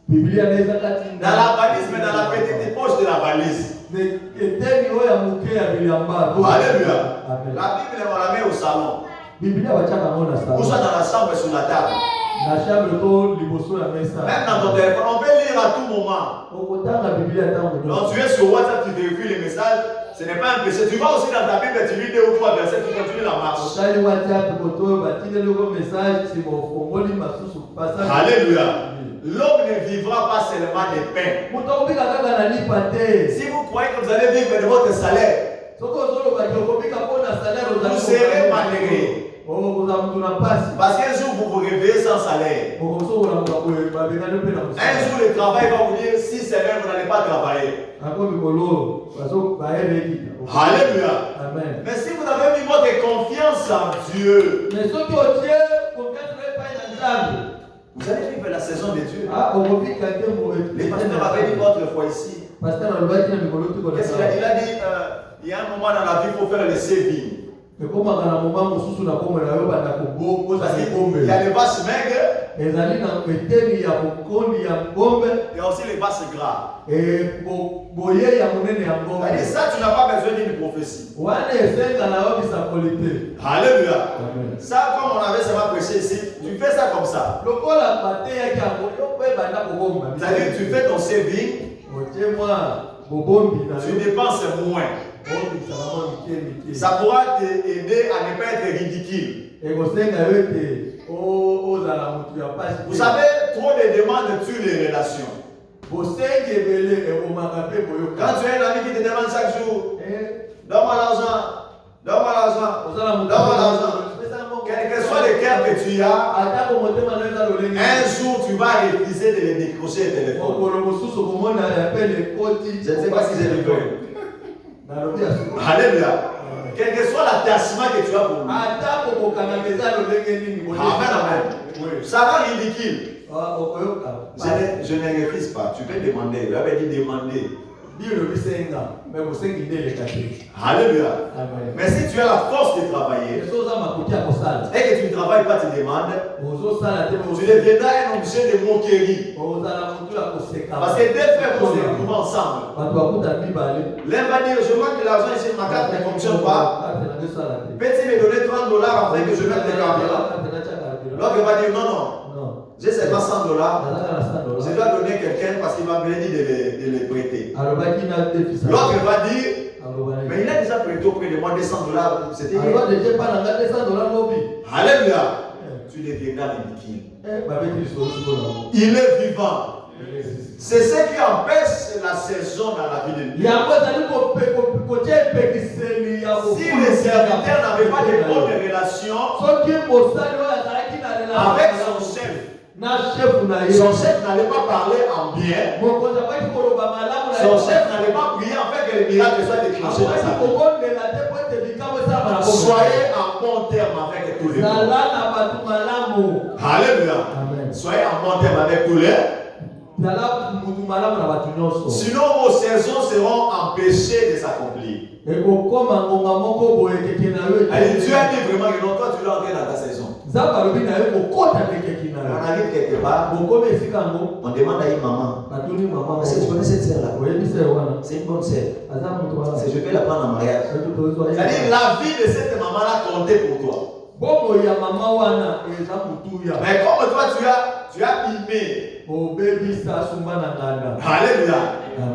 Dans la valise, mais dans la petite poche de la valise. Alléluia. La Bible, on la met au salon. Ou soit dans la chambre sur la table. Même dans ton téléphone, on peut lire à tout moment. Donc tu es sur WhatsApp, tu vérifies les messages, ce n'est pas un péché. Tu vas aussi dans ta Bible, tu lis 2 ou 3 versets, tu continues la marche. Alléluia. L'homme ne vivra pas seulement de pain. Si vous croyez que vous allez vivre de votre salaire, vous serez malheureux. Parce qu'un jour vous vous réveillez sans salaire. Un jour le travail va vous dire si c'est vrai, vous n'allez pas travailler. Alléluia. Amen. Mais si vous avez mis votre confiance en Dieu, vous allez vivre la saison de Dieu. Les pasteurs avaient dit votre foi ici. Qu'est-ce qu'il a dit? Il a dit il y a un moment dans la vie, il faut faire le séville. Il y a les vaches maigres. Il y a aussi les vaches gras. Ça, tu n'as pas besoin d'une prophétie. Alléluia. Ça, comme on avait seulement prêché ici, tu fais ça comme ça. C'est-à-dire, tu fais ton séville. Tu dépenses moins. Ça pourra t'aider à ne pas être ridicule. Vous savez, trop de demandes tuent les relations. Quand tu as un ami qui te demande chaque jour, donne-moi l'argent, donne-moi l'argent, donne-moi l'argent. Quel que soit le cœur que tu as, un jour tu vas refuser de les décrocher le téléphone. Je ne sais pas si j'ai le fait. Alléluia. Quel que soit l'attachement que tu as pour lui. Amen, amen. Ça rend ridicule. Je ne refuse pas. Tu peux demander. J'avais dit demander. Alléluia. Mais si tu as la force de travailler et que tu ne travailles pas tes demandes, tu deviendras un objet de moquerie. Parce que deux frères vont se retrouver ensemble. L'un va dire je manque de l'argent ici, ma carte ne fonctionne pas. Peux-tu me donner $30 afin que je mette le carburant? L'autre va dire non. J'ai seulement $100. Je dois donner quelqu'un parce qu'il m'a bien dit de les prêter. L'autre va dire mais il a déjà prêté auprès de moi $200. C'était hier. Alléluia. Tu deviendras ridicule. Il est vivant. C'est ce qui empêche la saison dans la vie de Dieu. Si les serviteurs n'avaient pas de bonnes relations avec son chef, son chef n'allait pas parler en bien. Son chef n'allait pas prier afin que les miracles soient déclenchés dans sa vie. Soyez en bon terme avec tous les gens. Alléluia. Soyez en bon terme avec tous les. Sinon, vos saisons seront empêchées de s'accomplir. Allez, Dieu a dit vraiment que non, toi tu dois entrer dans ta saison. On arrive quelque part, on demande à une maman. Est-ce que tu connais cette sœur là? C'est une bonne sœur. Je vais la prendre en mariage. C'est-à-dire la vie de cette maman là comptait pour toi. Mais comme toi tu as mimé. Alléluia.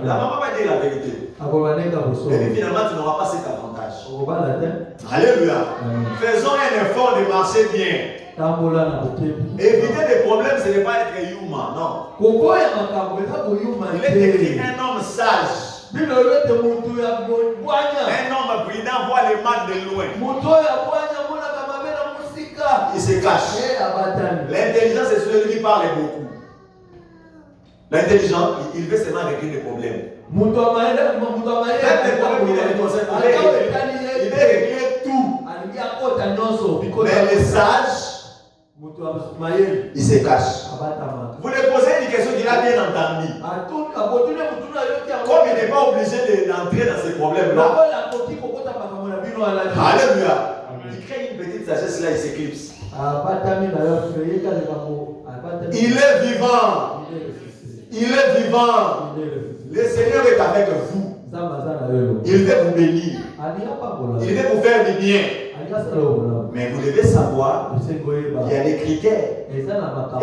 La maman va dire la vérité. Et puis finalement tu n'auras pas cet avantage. Alléluia. Faisons un effort de marcher bien. Éviter des problèmes, ce n'est pas être humain, non. Il est écrit un homme sage. Un homme prudent voit les mal de loin. Il se cache. L'intelligence, c'est celui qui parle beaucoup. L'intelligent, il veut seulement régler des problèmes. Même les problèmes qu'il il veut régler tout. Mais les sages, il se cache. Vous lui posez une question qu'il a bien entendue. Comme il n'est pas obligé d'entrer dans ces problèmes-là. Alléluia. Il crée une petite sagesse là, il s'éclipse. Il est vivant. Il est vivant. Le Seigneur est avec vous. Il veut vous bénir. Il veut vous faire du bien. Mais vous devez savoir qu'il y a des critères. Il y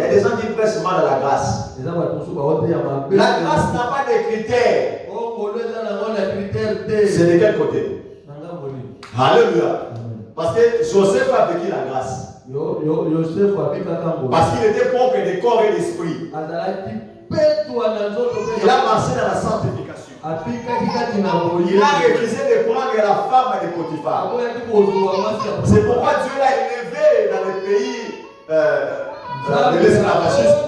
a des gens qui pressent mal à la grâce. La grâce n'a pas de critères. C'est de quel côté? Alléluia. Parce que Joseph a vécu la grâce. Parce qu'il était propre de corps et d'esprit. Il a marché dans la sanctification. Il a refusé de prendre la femme de Potiphar. C'est pourquoi Dieu l'a élevé dans le pays de l'esclavagisme.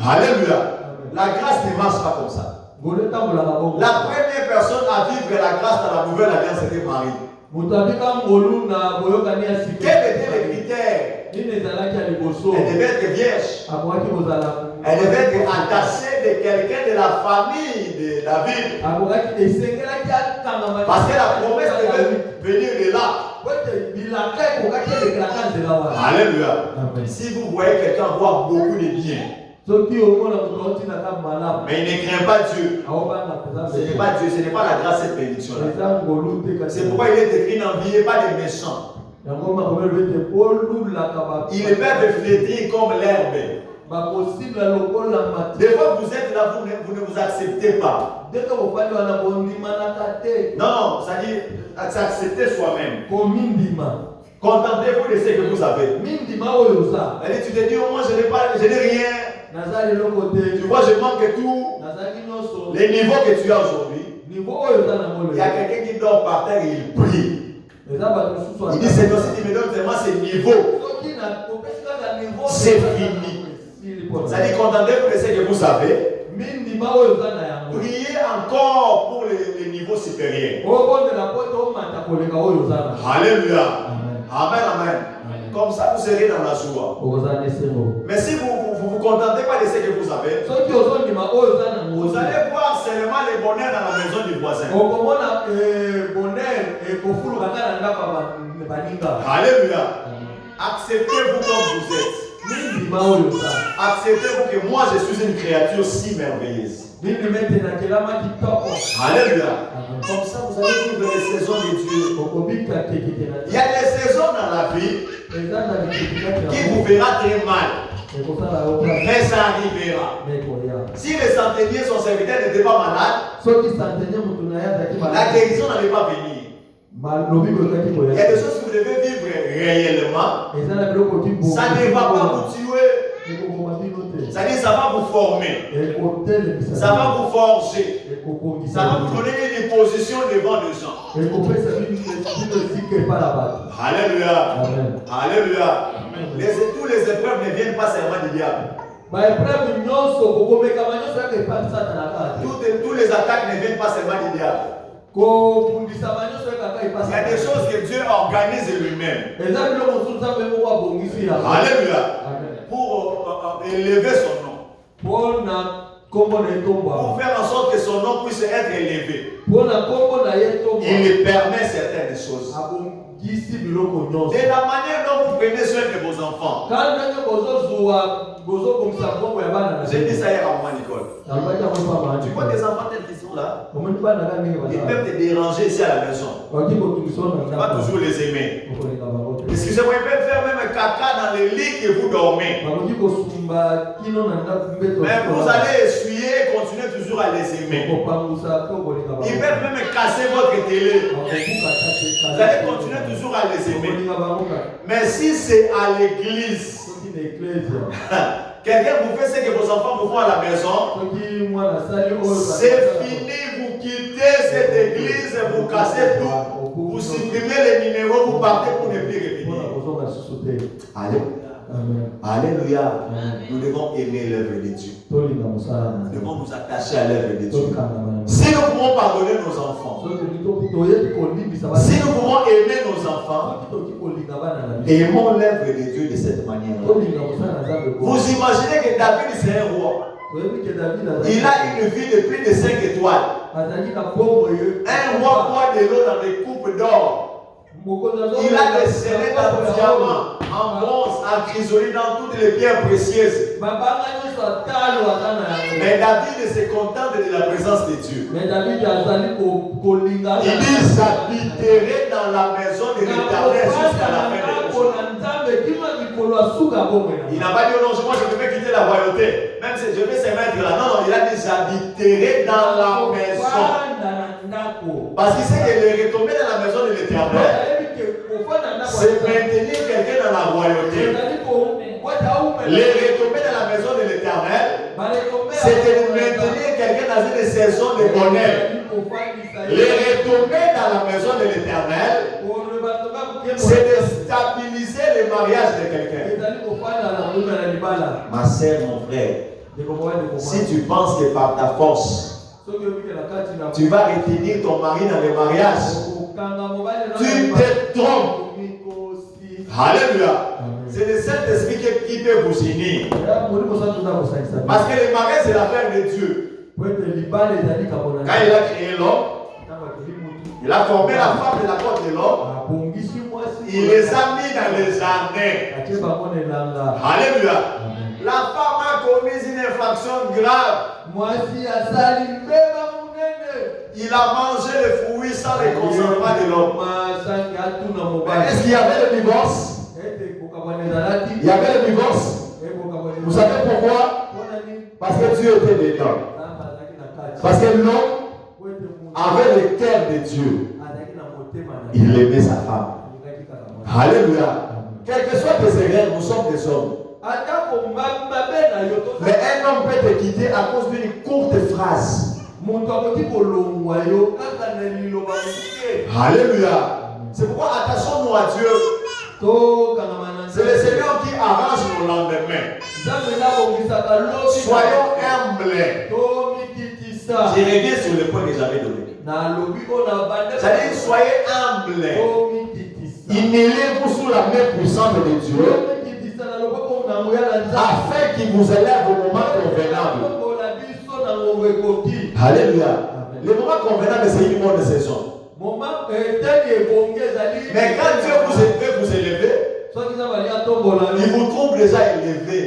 Alléluia. La grâce ne marche pas comme ça. La première personne à vivre la grâce dans la nouvelle alliance était Marie. Quels étaient les critères? Elle devait être vierge. Elle devait être attachée de quelqu'un de la famille de David. Parce que la promesse devait venir de là. Alléluia. Si vous voyez quelqu'un avoir beaucoup de biens, mais il ne craint pas Dieu. Ce n'est pas Dieu, ce n'est pas la grâce et bénédiction. C'est pourquoi il est écrit n'enviez pas les méchants. Ils peuvent flétrir comme l'herbe. Des fois vous êtes là, vous ne vous acceptez pas. Non, c'est-à-dire accepter soi-même. Contentez-vous de ce que vous avez. Et tu te dis, oh, moi je n'ai rien. Tu vois, je manque tout. Les niveaux que tu as aujourd'hui, il y a quelqu'un qui dort par terre et il prie. Il dit, Seigneur, si tu me donnes seulement ce niveau, c'est fini. C'est-à-dire, contentez-vous de ce que vous avez. Priez encore pour les niveaux supérieurs. Alléluia. Amen, amen. Comme ça, vous serez dans la joie. Mais si vous ne vous contentez pas de ce que vous avez, vous allez voir seulement les bonheurs dans la maison du voisin. Alléluia. Acceptez-vous comme vous êtes. Acceptez-vous que moi je suis une créature si merveilleuse. Alléluia. Comme ça vous allez vivre les saisons de Dieu. Il y a des saisons dans la vie qui vous verra très mal. Mais ça arrivera. Si les centeniers, son serviteur n'était pas malade, la guérison n'allait pas venir. Il y a des choses que vous devez vivre réellement. Ça ne va pas vous tuer. C'est-à-dire ça va vous former. Ça va vous forger. Ça va vous donner une position devant les gens. Alléluia. Alléluia. Tous les épreuves ne viennent pas seulement du diable. Tous les attaques ne viennent pas seulement du diable. Il y a des choses que Dieu organise lui-même. Alléluia. Pour élever son nom. pour faire en sorte que son nom puisse être élevé. Il lui permet certaines choses. De la manière dont vous prenez soin de vos enfants. J'ai dit ça hier à maman Nicole. Tu vois des enfants tels qu'ils sont là, ils peuvent te déranger ici à la maison. Tu vas toujours les aimer. Excusez-moi, ils peuvent faire même un caca dans les lits que vous dormez. Mais vous allez essuyer et continuer toujours à les aimer. Ils peuvent même casser votre télé. Vous allez continuer toujours à les aimer. Mais si c'est à l'église, quelqu'un vous fait ce que vos enfants vous font à la maison, c'est fini, vous quittez cette église, vous cassez tout, vous supprimez les numéros, vous partez pour ne plus revenir. Alléluia. Nous devons aimer l'œuvre de Dieu. Nous devons nous attacher à l'œuvre de Dieu. Si nous pouvons pardonner nos enfants, si nous pouvons aimer nos enfants, aimons l'œuvre de Dieu de cette manière. Vous imaginez que David c'est un roi. Il a une vie de plus de 5 étoiles. Un roi boit de l'eau dans des coupes d'or. Il a des scénettes en diamant, en bronze, en chrysolite, dans toutes les pierres précieuses. Mais David se contente de la présence de Dieu. Il dit, j'habiterai dans la maison de l'Éternel jusqu'à la fin de jours. Il n'a pas dit, non, moi je vais quitter la royauté. Même si je vais se mettre là. Non, il a dit, j'habiterai dans la maison. Parce qu'il sait que les retombées dans la maison de l'Éternel, c'est maintenir quelqu'un dans la royauté. Les retombées dans la maison de l'Éternel, c'est de maintenir quelqu'un dans une saison de bonheur. Les retombées dans la maison de l'Éternel, c'est de stabiliser le mariage de quelqu'un. Ma soeur, mon frère, si tu penses que par ta force, tu vas retenir ton mari dans le mariage, tu te trompes. Alléluia. C'est le Saint-Esprit qui peut vous unir. Parce que le mariage, c'est l'affaire de Dieu. Quand il a créé l'homme, il a formé la femme de la côte de l'homme. Il les a mis dans les jardins. Alléluia. La femme a commis une infraction grave. Il a mangé les fruits sans le consentement de l'homme. Est-ce qu'il y avait le divorce? Il y avait le divorce. Vous savez pourquoi? Parce que Dieu était dedans. Parce que l'homme avait le cœur de Dieu. Il aimait sa femme. Alléluia. Quel que soit tes erreurs, nous sommes des hommes. Mais un homme peut te quitter à cause d'une courte phrase. Alléluia. C'est pourquoi attachons-nous à Dieu. C'est le Seigneur qui arrange nos lendemains. Soyons humbles. Je reviens sur le point que j'avais donné. C'est-à-dire, soyez humbles. Inélevez-vous sous la main puissante de Dieu, afin qu'il vous élève au moment convenable. Alléluia. Le moment convenable, c'est une bonne saison. Mais quand Dieu vous élever, il vous trouve déjà élevé.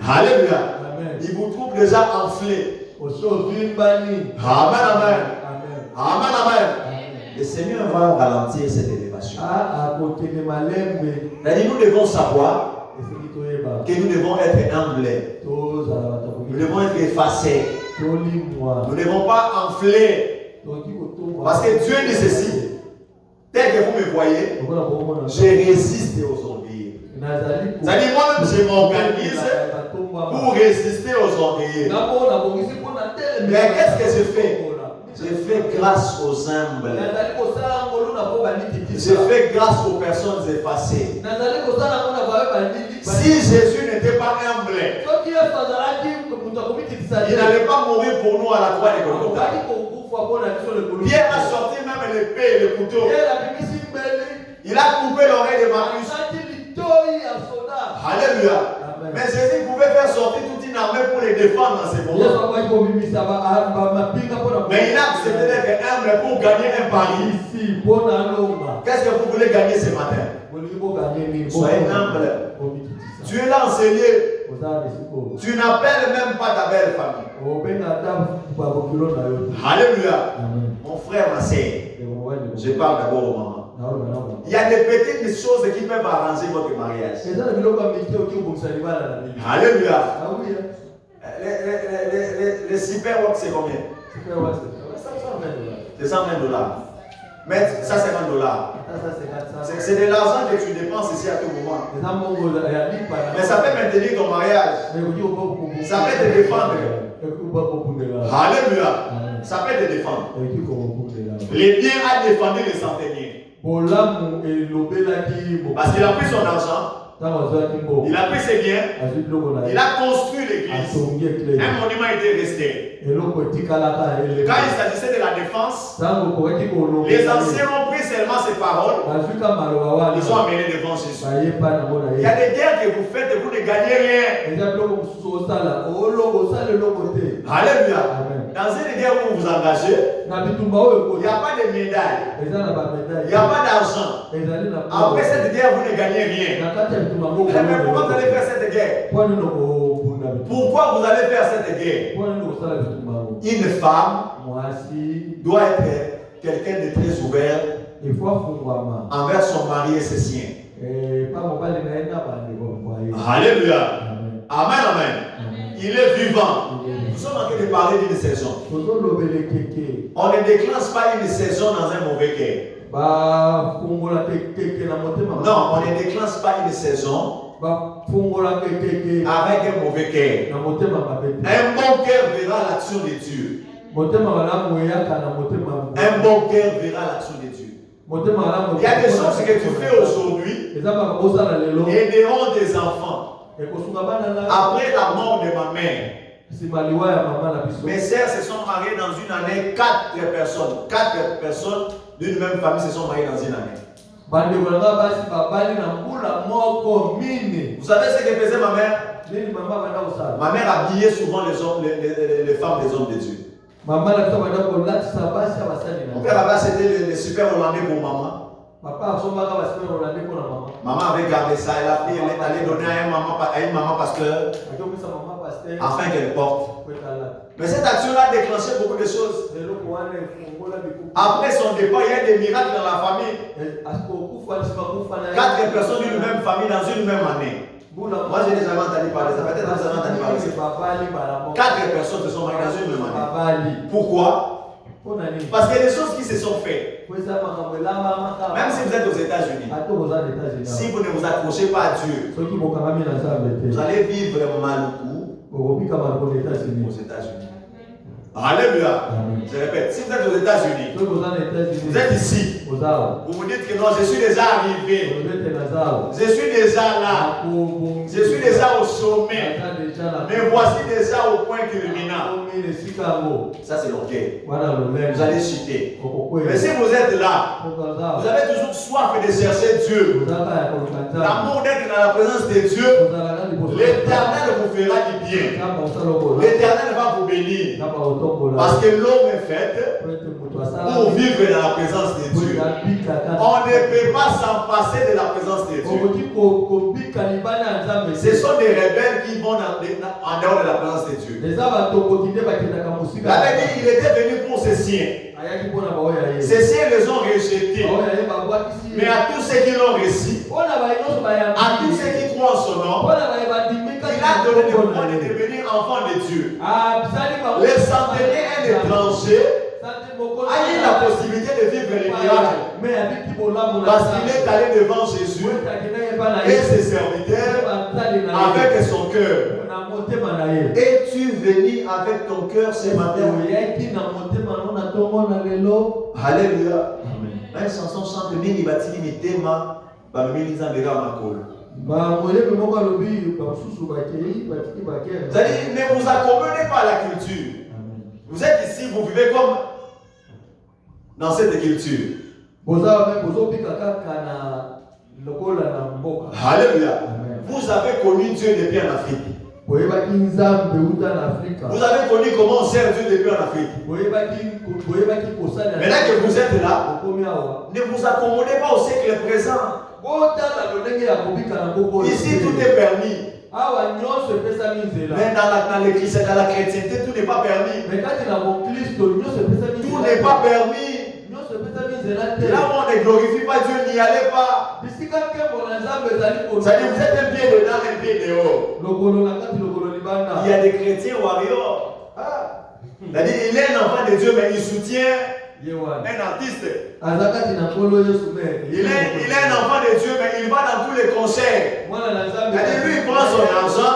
Alléluia. Il vous trouve déjà enflé. Amen, amen. Amen, amen. Le Seigneur va ralentir cette élévation. Nous devons savoir que nous devons être humbles. Nous devons être effacés. Nous ne devons pas enfler. Parce que Dieu dit ceci. Tel que vous me voyez, je résiste aux orgueilleux. C'est-à-dire, moi-même, je m'organise pour résister aux orgueilleux. Mais qu'est-ce que je fais? Je fais grâce aux humbles. Je fais grâce aux personnes effacées. Si Jésus n'était pas humble, il n'allait pas mourir pour nous à la croix de Golgotha. Pierre a sorti même l'épée et le couteau. Il a coupé l'oreille de Marius. Alléluia. Mais Jésus défendre dans ces moments. Mais il a accepté d'être humble pour gagner un pari. Qu'est-ce que vous voulez gagner ce matin? Soyez humble. Tu es là enseigné. Tu n'appelles même pas ta belle famille. Alléluia. Mon frère, ma sœur, je parle d'abord aux mamans. Il y a des petites choses qui peuvent arranger votre mariage. Alléluia. Les super work, c'est combien? C'est $120. Mais ça, c'est $50. C'est de l'argent que tu dépenses ici à tout moment. Mais ça peut maintenir ton mariage. Ça peut te défendre. Alléluia. Ça peut te défendre. Les biens a défendu les centeniers. Parce qu'il a pris son argent. Il a pris ses biens. Il a construit l'église. Un monument était resté. Quand il s'agissait de la défense, les anciens ont pris seulement ces paroles. Ils ont amené devant Jésus. Il y a des guerres que vous faites et vous ne gagnez rien. Alléluia. Dans une guerre où vous vous engagez, il n'y a pas de médaille. Il n'y a pas d'argent. Après cette guerre, vous ne gagnez rien. Mais pourquoi vous allez faire cette guerre? Pourquoi vous allez faire cette guerre? Une femme doit être quelqu'un de très ouvert envers son mari et ses siens. Alléluia. Amen, amen. Il est vivant. Nous sommes en train de parler d'une saison. On ne déclenche pas une saison dans un mauvais cœur. Non, on ne déclenche pas une saison avec un mauvais cœur. Un bon cœur verra l'action de Dieu. Un bon cœur verra l'action de Dieu. Il y a des choses que tu fais aujourd'hui aideront tes enfants. Après la mort de ma mère, mes sœurs se sont mariées dans une année. 4 personnes d'une même famille se sont mariées dans une année. Vous savez ce que faisait ma mère? Ma mère habillait souvent les femmes des hommes de Dieu. Mon père avait acheté les super hollandais pour maman. Maman avait gardé ça. Elle est allée donner à une maman pasteur afin qu'elle porte. Mais cette action-là a déclenché beaucoup de choses. Après son départ, il y a des miracles dans la famille. 4 personnes d'une même famille dans une même année. Moi, je n'ai jamais entendu parler. Ça fait peut-être que vous avez entendu parler. 4 personnes se sont mariées dans une même année. Pourquoi? Parce qu'il y a des choses qui se sont faites. Même si vous êtes aux États-Unis, si vous ne vous accrochez pas à Dieu, vous allez vivre mal aux États-Unis. Alléluia. Je répète, si vous êtes aux États-Unis, vous êtes ici, vous vous dites que non, je suis déjà arrivé, je suis déjà là, je suis déjà au sommet, mais voici déjà au point culminant. Ça c'est ok. Vous allez chuter. Mais si vous êtes là, vous avez toujours soif de chercher Dieu, l'amour d'être dans la présence de Dieu, l'Éternel vous fera du bien. L'Éternel va vous bénir. Parce que l'homme est fait pour vivre dans la présence de Dieu. On ne peut pas s'en passer de la présence de Dieu. Ce sont des rebelles qui vont en dehors de la présence de Dieu. La Bible dit il était venu pour ses siens. Ces siens les ont rejetés. Mais à tous ceux qui l'ont reçu, à tous ceux qui croient en son nom, il a donné le pouvoir de devenir enfant de Dieu. Les centeniers, un étranger, a eu la possibilité de vivre les miracles. Parce qu'il est allé devant Jésus et ses serviteurs avec son cœur. Es-tu venu avec ton cœur ce matin? Alléluia. Une chanson chante Mini Batini Mitema, Bamini Zambera Makolo. C'est-à-dire, ne vous accompagnez pas à la culture. Vous êtes ici, vous vivez comme dans cette culture. Alléluia. Vous avez connu Dieu depuis en Afrique. Vous avez connu comment on sert Dieu depuis en Afrique. Maintenant que vous êtes là, ne vous accommodez pas au siècle présent. Ici, tout est permis. Mais dans la chrétienté, tout n'est pas permis. Tout n'est pas permis. Là où on ne glorifie pas Dieu, n'y allez pas. C'est-à-dire, vous êtes un pied dedans, un pied dehors. Il y a des chrétiens warriors. C'est-à-dire, il est un enfant de Dieu, mais il soutient un artiste. Il est un enfant de Dieu, mais il va dans tous les concerts. C'est-à-dire, lui, il prend son argent,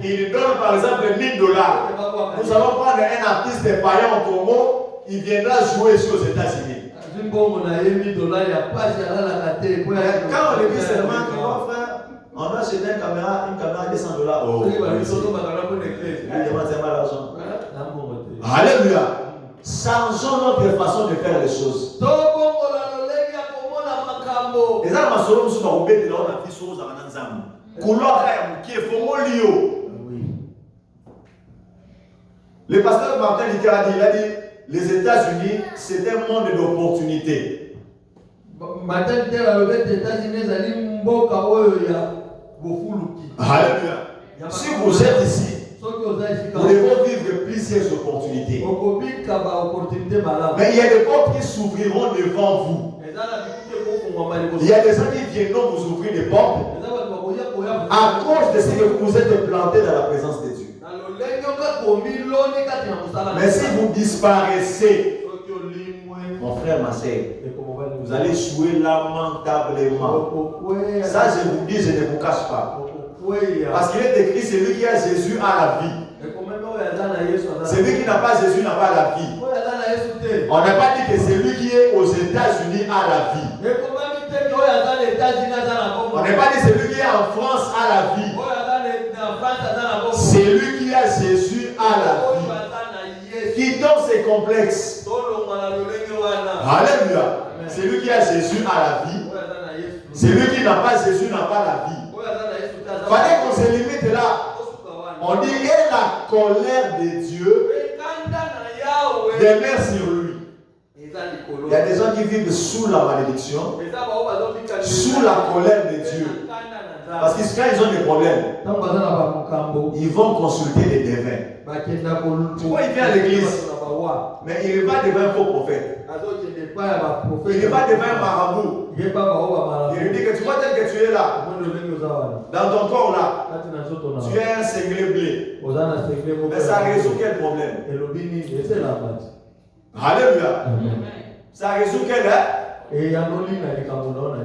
il donne par exemple $1000. Nous allons prendre un artiste païen au Congo, il viendra jouer ici aux États-Unis. Quand on le dit seulement que frère, on a acheté une caméra à $200. Oh, alléluia. Changeons notre façon de faire les choses. Les gens le pasteur Martin Luther a dit, les États-Unis, c'est un monde d'opportunités. Alléluia. Si vous êtes ici, nous devons vivre plusieurs opportunités. Mais il y a des portes qui s'ouvriront devant vous. Il y a des gens qui viendront vous ouvrir des portes à cause de ce que vous êtes plantés dans la présence de Dieu. Mais si vous disparaissez, mon frère, ma soeur, vous allez jouer lamentablement. Ça, je vous dis, je ne vous cache pas. Parce qu'il est écrit, celui qui a Jésus a la vie. Celui qui n'a pas Jésus n'a pas la vie. On n'a pas dit que celui qui est aux États-Unis a la vie. On n'a pas dit celui qui est en France a la vie. Celui qui a Jésus a la vie. Qui donne ses complexes. Alléluia. Celui qui a Jésus a la vie. Celui qui n'a pas Jésus n'a pas la vie. Fallait qu'on se limite là. On dit, et la colère de Dieu demeure sur lui. Il y a des gens qui vivent sous la malédiction, sous la colère de Dieu. Parce que quand ils ont des problèmes, ils vont consulter des devins. Pourquoi il vient à l'église? Mais il va devant un faux prophète. Il va devant un marabout. Il lui dit que tu vois tel que tu es là, dans ton corps là, tu es un cinglé blé. Mais ça résout quel problème? Alléluia. Ça résout quel problème?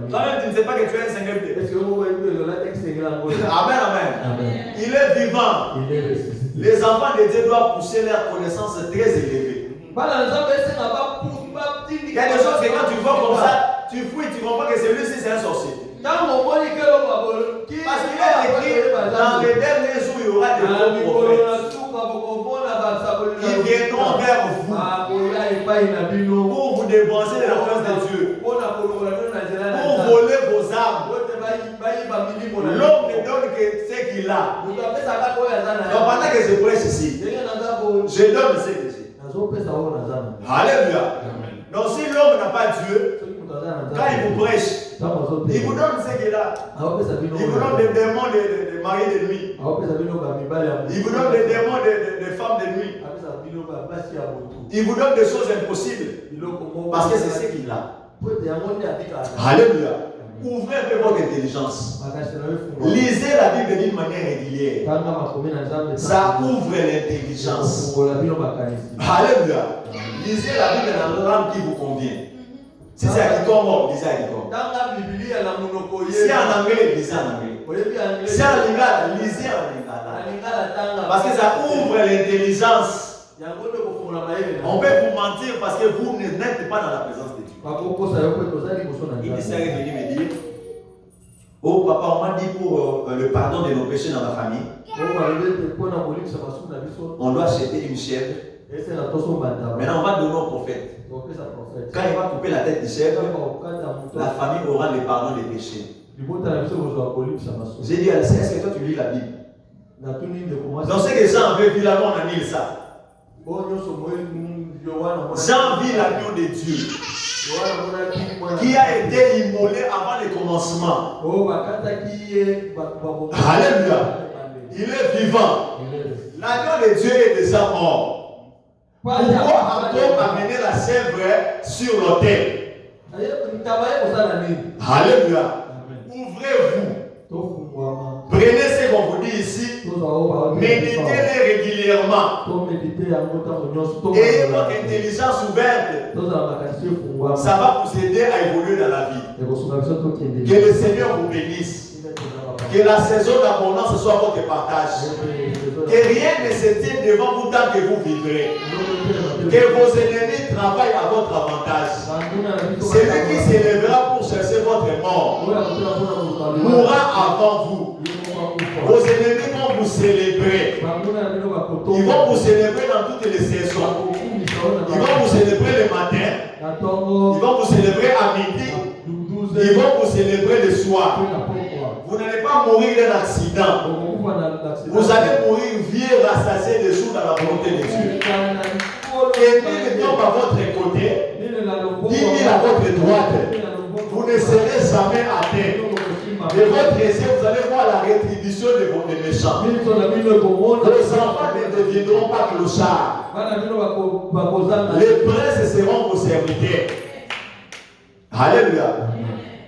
Toi-même, tu ne sais pas que tu es un cinglé blé. Amen, amen. Il est vivant. Les enfants de Dieu doivent pousser leur connaissance très élevée. Il y a des choses que quand tu vois comme ça, tu fouilles, tu comprends que celui-ci c'est un sorcier. Parce qu'il est écrit dans les derniers jours, il y aura des faux prophètes. Ils viendront vers vous pour vous dépenser de la face de Dieu, pour voler vos âmes. L'homme ne donne que ce qu'il a. Donc pendant que je prêche ici, je donne ce que j'ai. Alléluia. Donc si l'homme n'a pas Dieu, quand il vous prêche, il vous donne ce qu'il a. Il vous donne des démons de mari de nuit. Il vous donne des démons de femmes de nuit. Il vous donne des choses impossibles. Parce que c'est ce qu'il a. Alléluia. Ouvrez un peu votre intelligence. Lisez la Bible d'une manière régulière. Ça ouvre l'intelligence. Alléluia. Lisez la Bible dans la langue qui vous convient. Si c'est à Kikongo, lisez à Kikongo. Si en anglais, lisez en anglais. Si en lingala, lisez en lingala. Parce que ça ouvre l'intelligence. On peut vous mentir parce que vous n'êtes pas dans la présence de Dieu. Il s'est revenu me dire, oh papa, on m'a dit pour le pardon de nos péchés dans la famille, on doit acheter une chèvre. Maintenant on va donner au prophète. Quand il va couper la tête du chèvre, la famille aura le pardon des péchés. J'ai dit, est-ce que toi tu lis la Bible? Dans ce que Jean avait vu là-bas, on a mis ça. Jean vit l'agneau de Dieu qui a été immolé avant le commencement. Alléluia. Il est vivant. L'agneau de Dieu est déjà mort. Pourquoi encore amener la sèvre sur l'autel? Alléluia. Ouvrez-vous. Prenez ce qu'on vous dit ici. Méditez-les régulièrement. Ayez votre intelligence ouverte. Ça va vous aider à évoluer dans la vie. Que le Seigneur vous bénisse. Que la saison d'abondance soit votre partage. Que rien ne se tienne devant vous tant que vous vivrez. Que vos ennemis travaillent à votre avantage. Celui qui s'élèvera pour chercher votre mort mourra avant vous. Vos ennemis vont vous célébrer. Ils vont vous célébrer dans toutes les saisons. Ils vont vous célébrer le matin. Ils vont vous célébrer à midi. Ils vont vous célébrer le soir. Vous n'allez pas mourir d'un accident. Vous allez mourir vieux, rassasié des jours dans la volonté de Dieu. Et il tombe à votre côté, il à votre droite. Vous ne serez jamais atteints. De votre essai, vous allez voir la rétribution de vos méchants. Vos enfants ne deviendront pas clochards. Les princes seront vos serviteurs. Alléluia.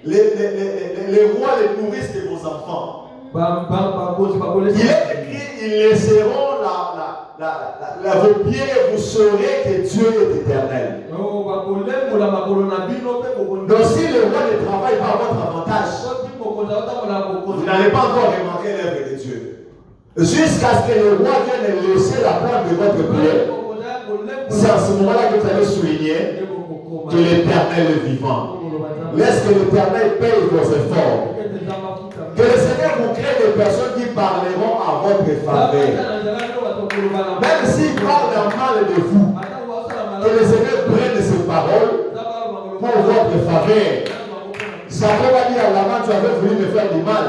Les rois les nourrissent de vos enfants. Il est écrit, ils laisseront vos pieds et vous saurez que Dieu est éternel. Donc si le roi ne travaille pas à votre avantage, vous n'allez pas encore remarquer l'œuvre de Dieu. Jusqu'à ce que le roi vienne laisser la plante de votre pied, c'est à ce moment-là que vous allez souligner que l'Éternel est vivant. Laisse que l'Éternel paye vos efforts. Que le Seigneur vous crée des personnes qui parleront à votre faveur. Même s'ils parlent en mal de vous, que le Seigneur prenne ses paroles pour votre faveur. Jacob a dit à Laban, tu avais voulu me faire du mal.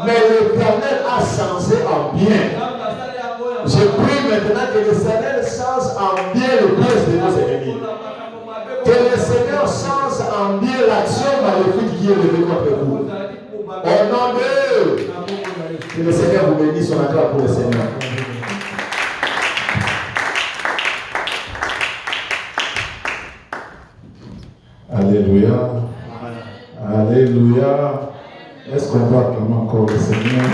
Mais l'Éternel a changé en bien. Je prie maintenant que le Seigneur change en bien le piège de nos ennemis. Que le Seigneur change en bien l'action maléfique qui est levée contre vous. Au nom de Dieu. Que le Seigneur vous bénisse, on acclame pour le Seigneur. Alléluia. Alléluia. Est-ce qu'on va acclamer encore le Seigneur?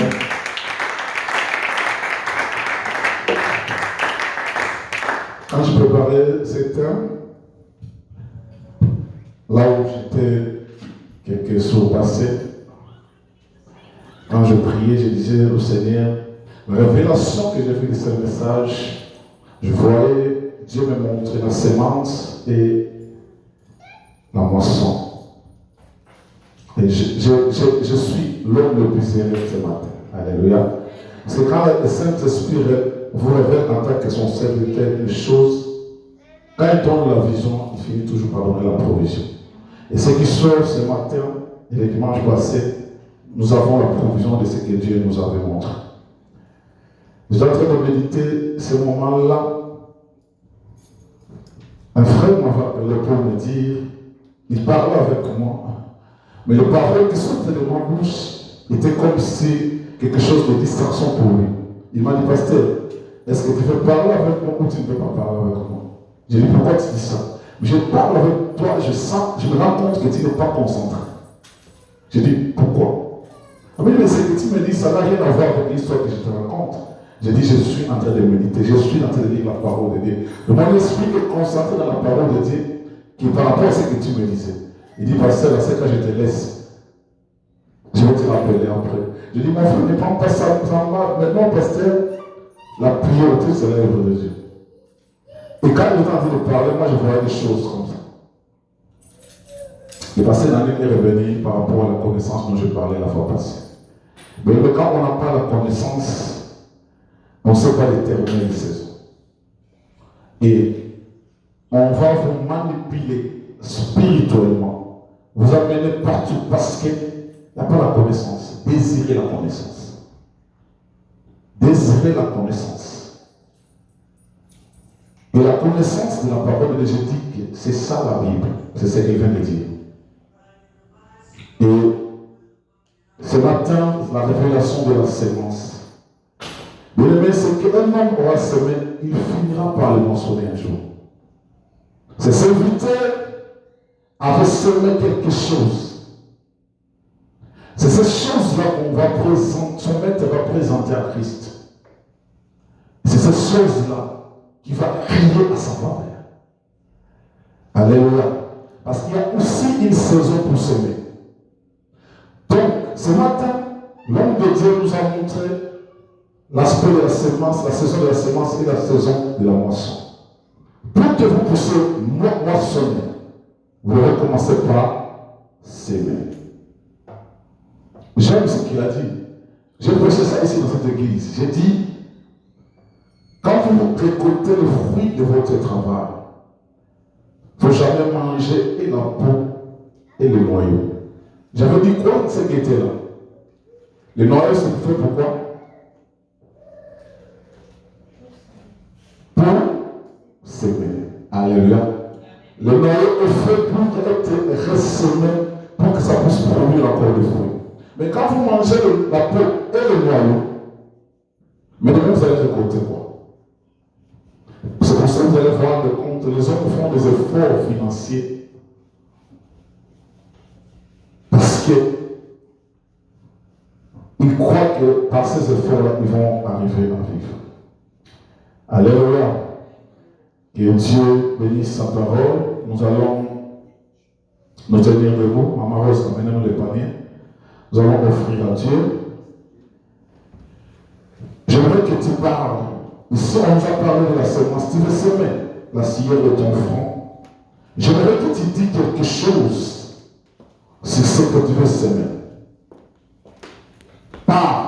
Quand je préparais ces thèmes, là où j'étais quelques jours passés, quand je priais, je disais au Seigneur, la révélation que j'ai faite de ce message, je voyais Dieu me montrer la sémence et la moisson. Et je suis l'homme le plus aimé ce matin. Alléluia. Parce que quand le Saint-Esprit vous révèle en tant que son serviteur une chose, quand il donne la vision, il finit toujours par donner la provision. Et ce qui sort ce matin et le dimanche passé, nous avons la provision de ce que Dieu nous avait montré. Je suis en train de méditer ce moment-là. Un frère m'avait appelé pour me dire, il parlait avec moi, mais les paroles qui sortaient de ma bouche étaient comme si quelque chose de distraction pour lui. Il m'a dit, pasteur, est-ce que tu veux parler avec moi ou tu ne veux pas parler avec moi? J'ai dit, pourquoi tu dis ça? Je parle avec toi, je me rends compte que tu n'es pas concentré. J'ai dit, pourquoi? Mais ce que tu me dis, ça n'a rien à voir avec l'histoire que je te raconte. J'ai dit, je suis en train de méditer, je suis en train de lire la parole de Dieu. Et mon esprit est concentré dans la parole de Dieu, qui par rapport à ce que tu me disais. Il dit, pasteur, c'est quand je te laisse. Je vais te rappeler après. Je dis, mon frère, ne prends pas ça en mal. Maintenant, pasteur, la priorité, c'est l'œuvre de Dieu. Et quand il est en train de parler, moi, je voyais des choses comme ça. Le pasteur Daniel est revenu par rapport à la connaissance dont je parlais la fois passée. Mais quand on n'a pas la connaissance, on ne sait pas déterminer les saisons. Et on va vous manipuler spirituellement, vous amener partout parce qu'il n'y a pas la connaissance. Désirez la connaissance. désirer la connaissance. Et la connaissance de la parole de Dieu dit que c'est ça la Bible. C'est ce qu'il vient de dire. Et ce matin, la révélation de la sémence. Bien aimé, c'est qu'un homme aura semé, il finira par le mentionner un jour. Ces serviteurs avaient semé quelque chose. C'est ces choses-là qu'on va présenter, son maître va présenter à Christ. C'est ces choses-là qui va crier à sa faveur. Alléluia. Parce qu'il y a aussi une saison pour semer. Donc, ce matin, l'homme de Dieu nous a montré l'aspect de la semence, la saison de la semence et la saison de la moisson. Pour que vous puissiez moissonner, vous devez commencer par s'aimer. J'aime ce qu'il a dit. J'ai prêché ça ici dans cette église. J'ai dit, quand vous récoltez le fruit de votre travail, il ne faut jamais manger et la peau et le noyau. J'avais dit quoi, ce qui était là? Le noyau, c'est fait pourquoi? Pour s'aimer. Alléluia. Le noyau est fait pour être ressemé, pour que ça puisse produire encore des fruits. Mais quand vous mangez la peau et le noyau, mais demain vous allez récolter quoi? C'est pour ça que vous allez voir le compte. Les hommes font des efforts financiers. Parce qu'ils croient que par ces efforts-là, ils vont arriver à vivre. Alléluia. Que Dieu bénisse sa parole. Nous allons nous tenir debout. Maman Rose, amenez-nous les paniers. Nous allons offrir à Dieu. J'aimerais que tu parles. Ici, on nous a parlé de la semence. Tu veux semer la sciure de ton front. J'aimerais que tu dises quelque chose sur ce que tu veux semer. Parle.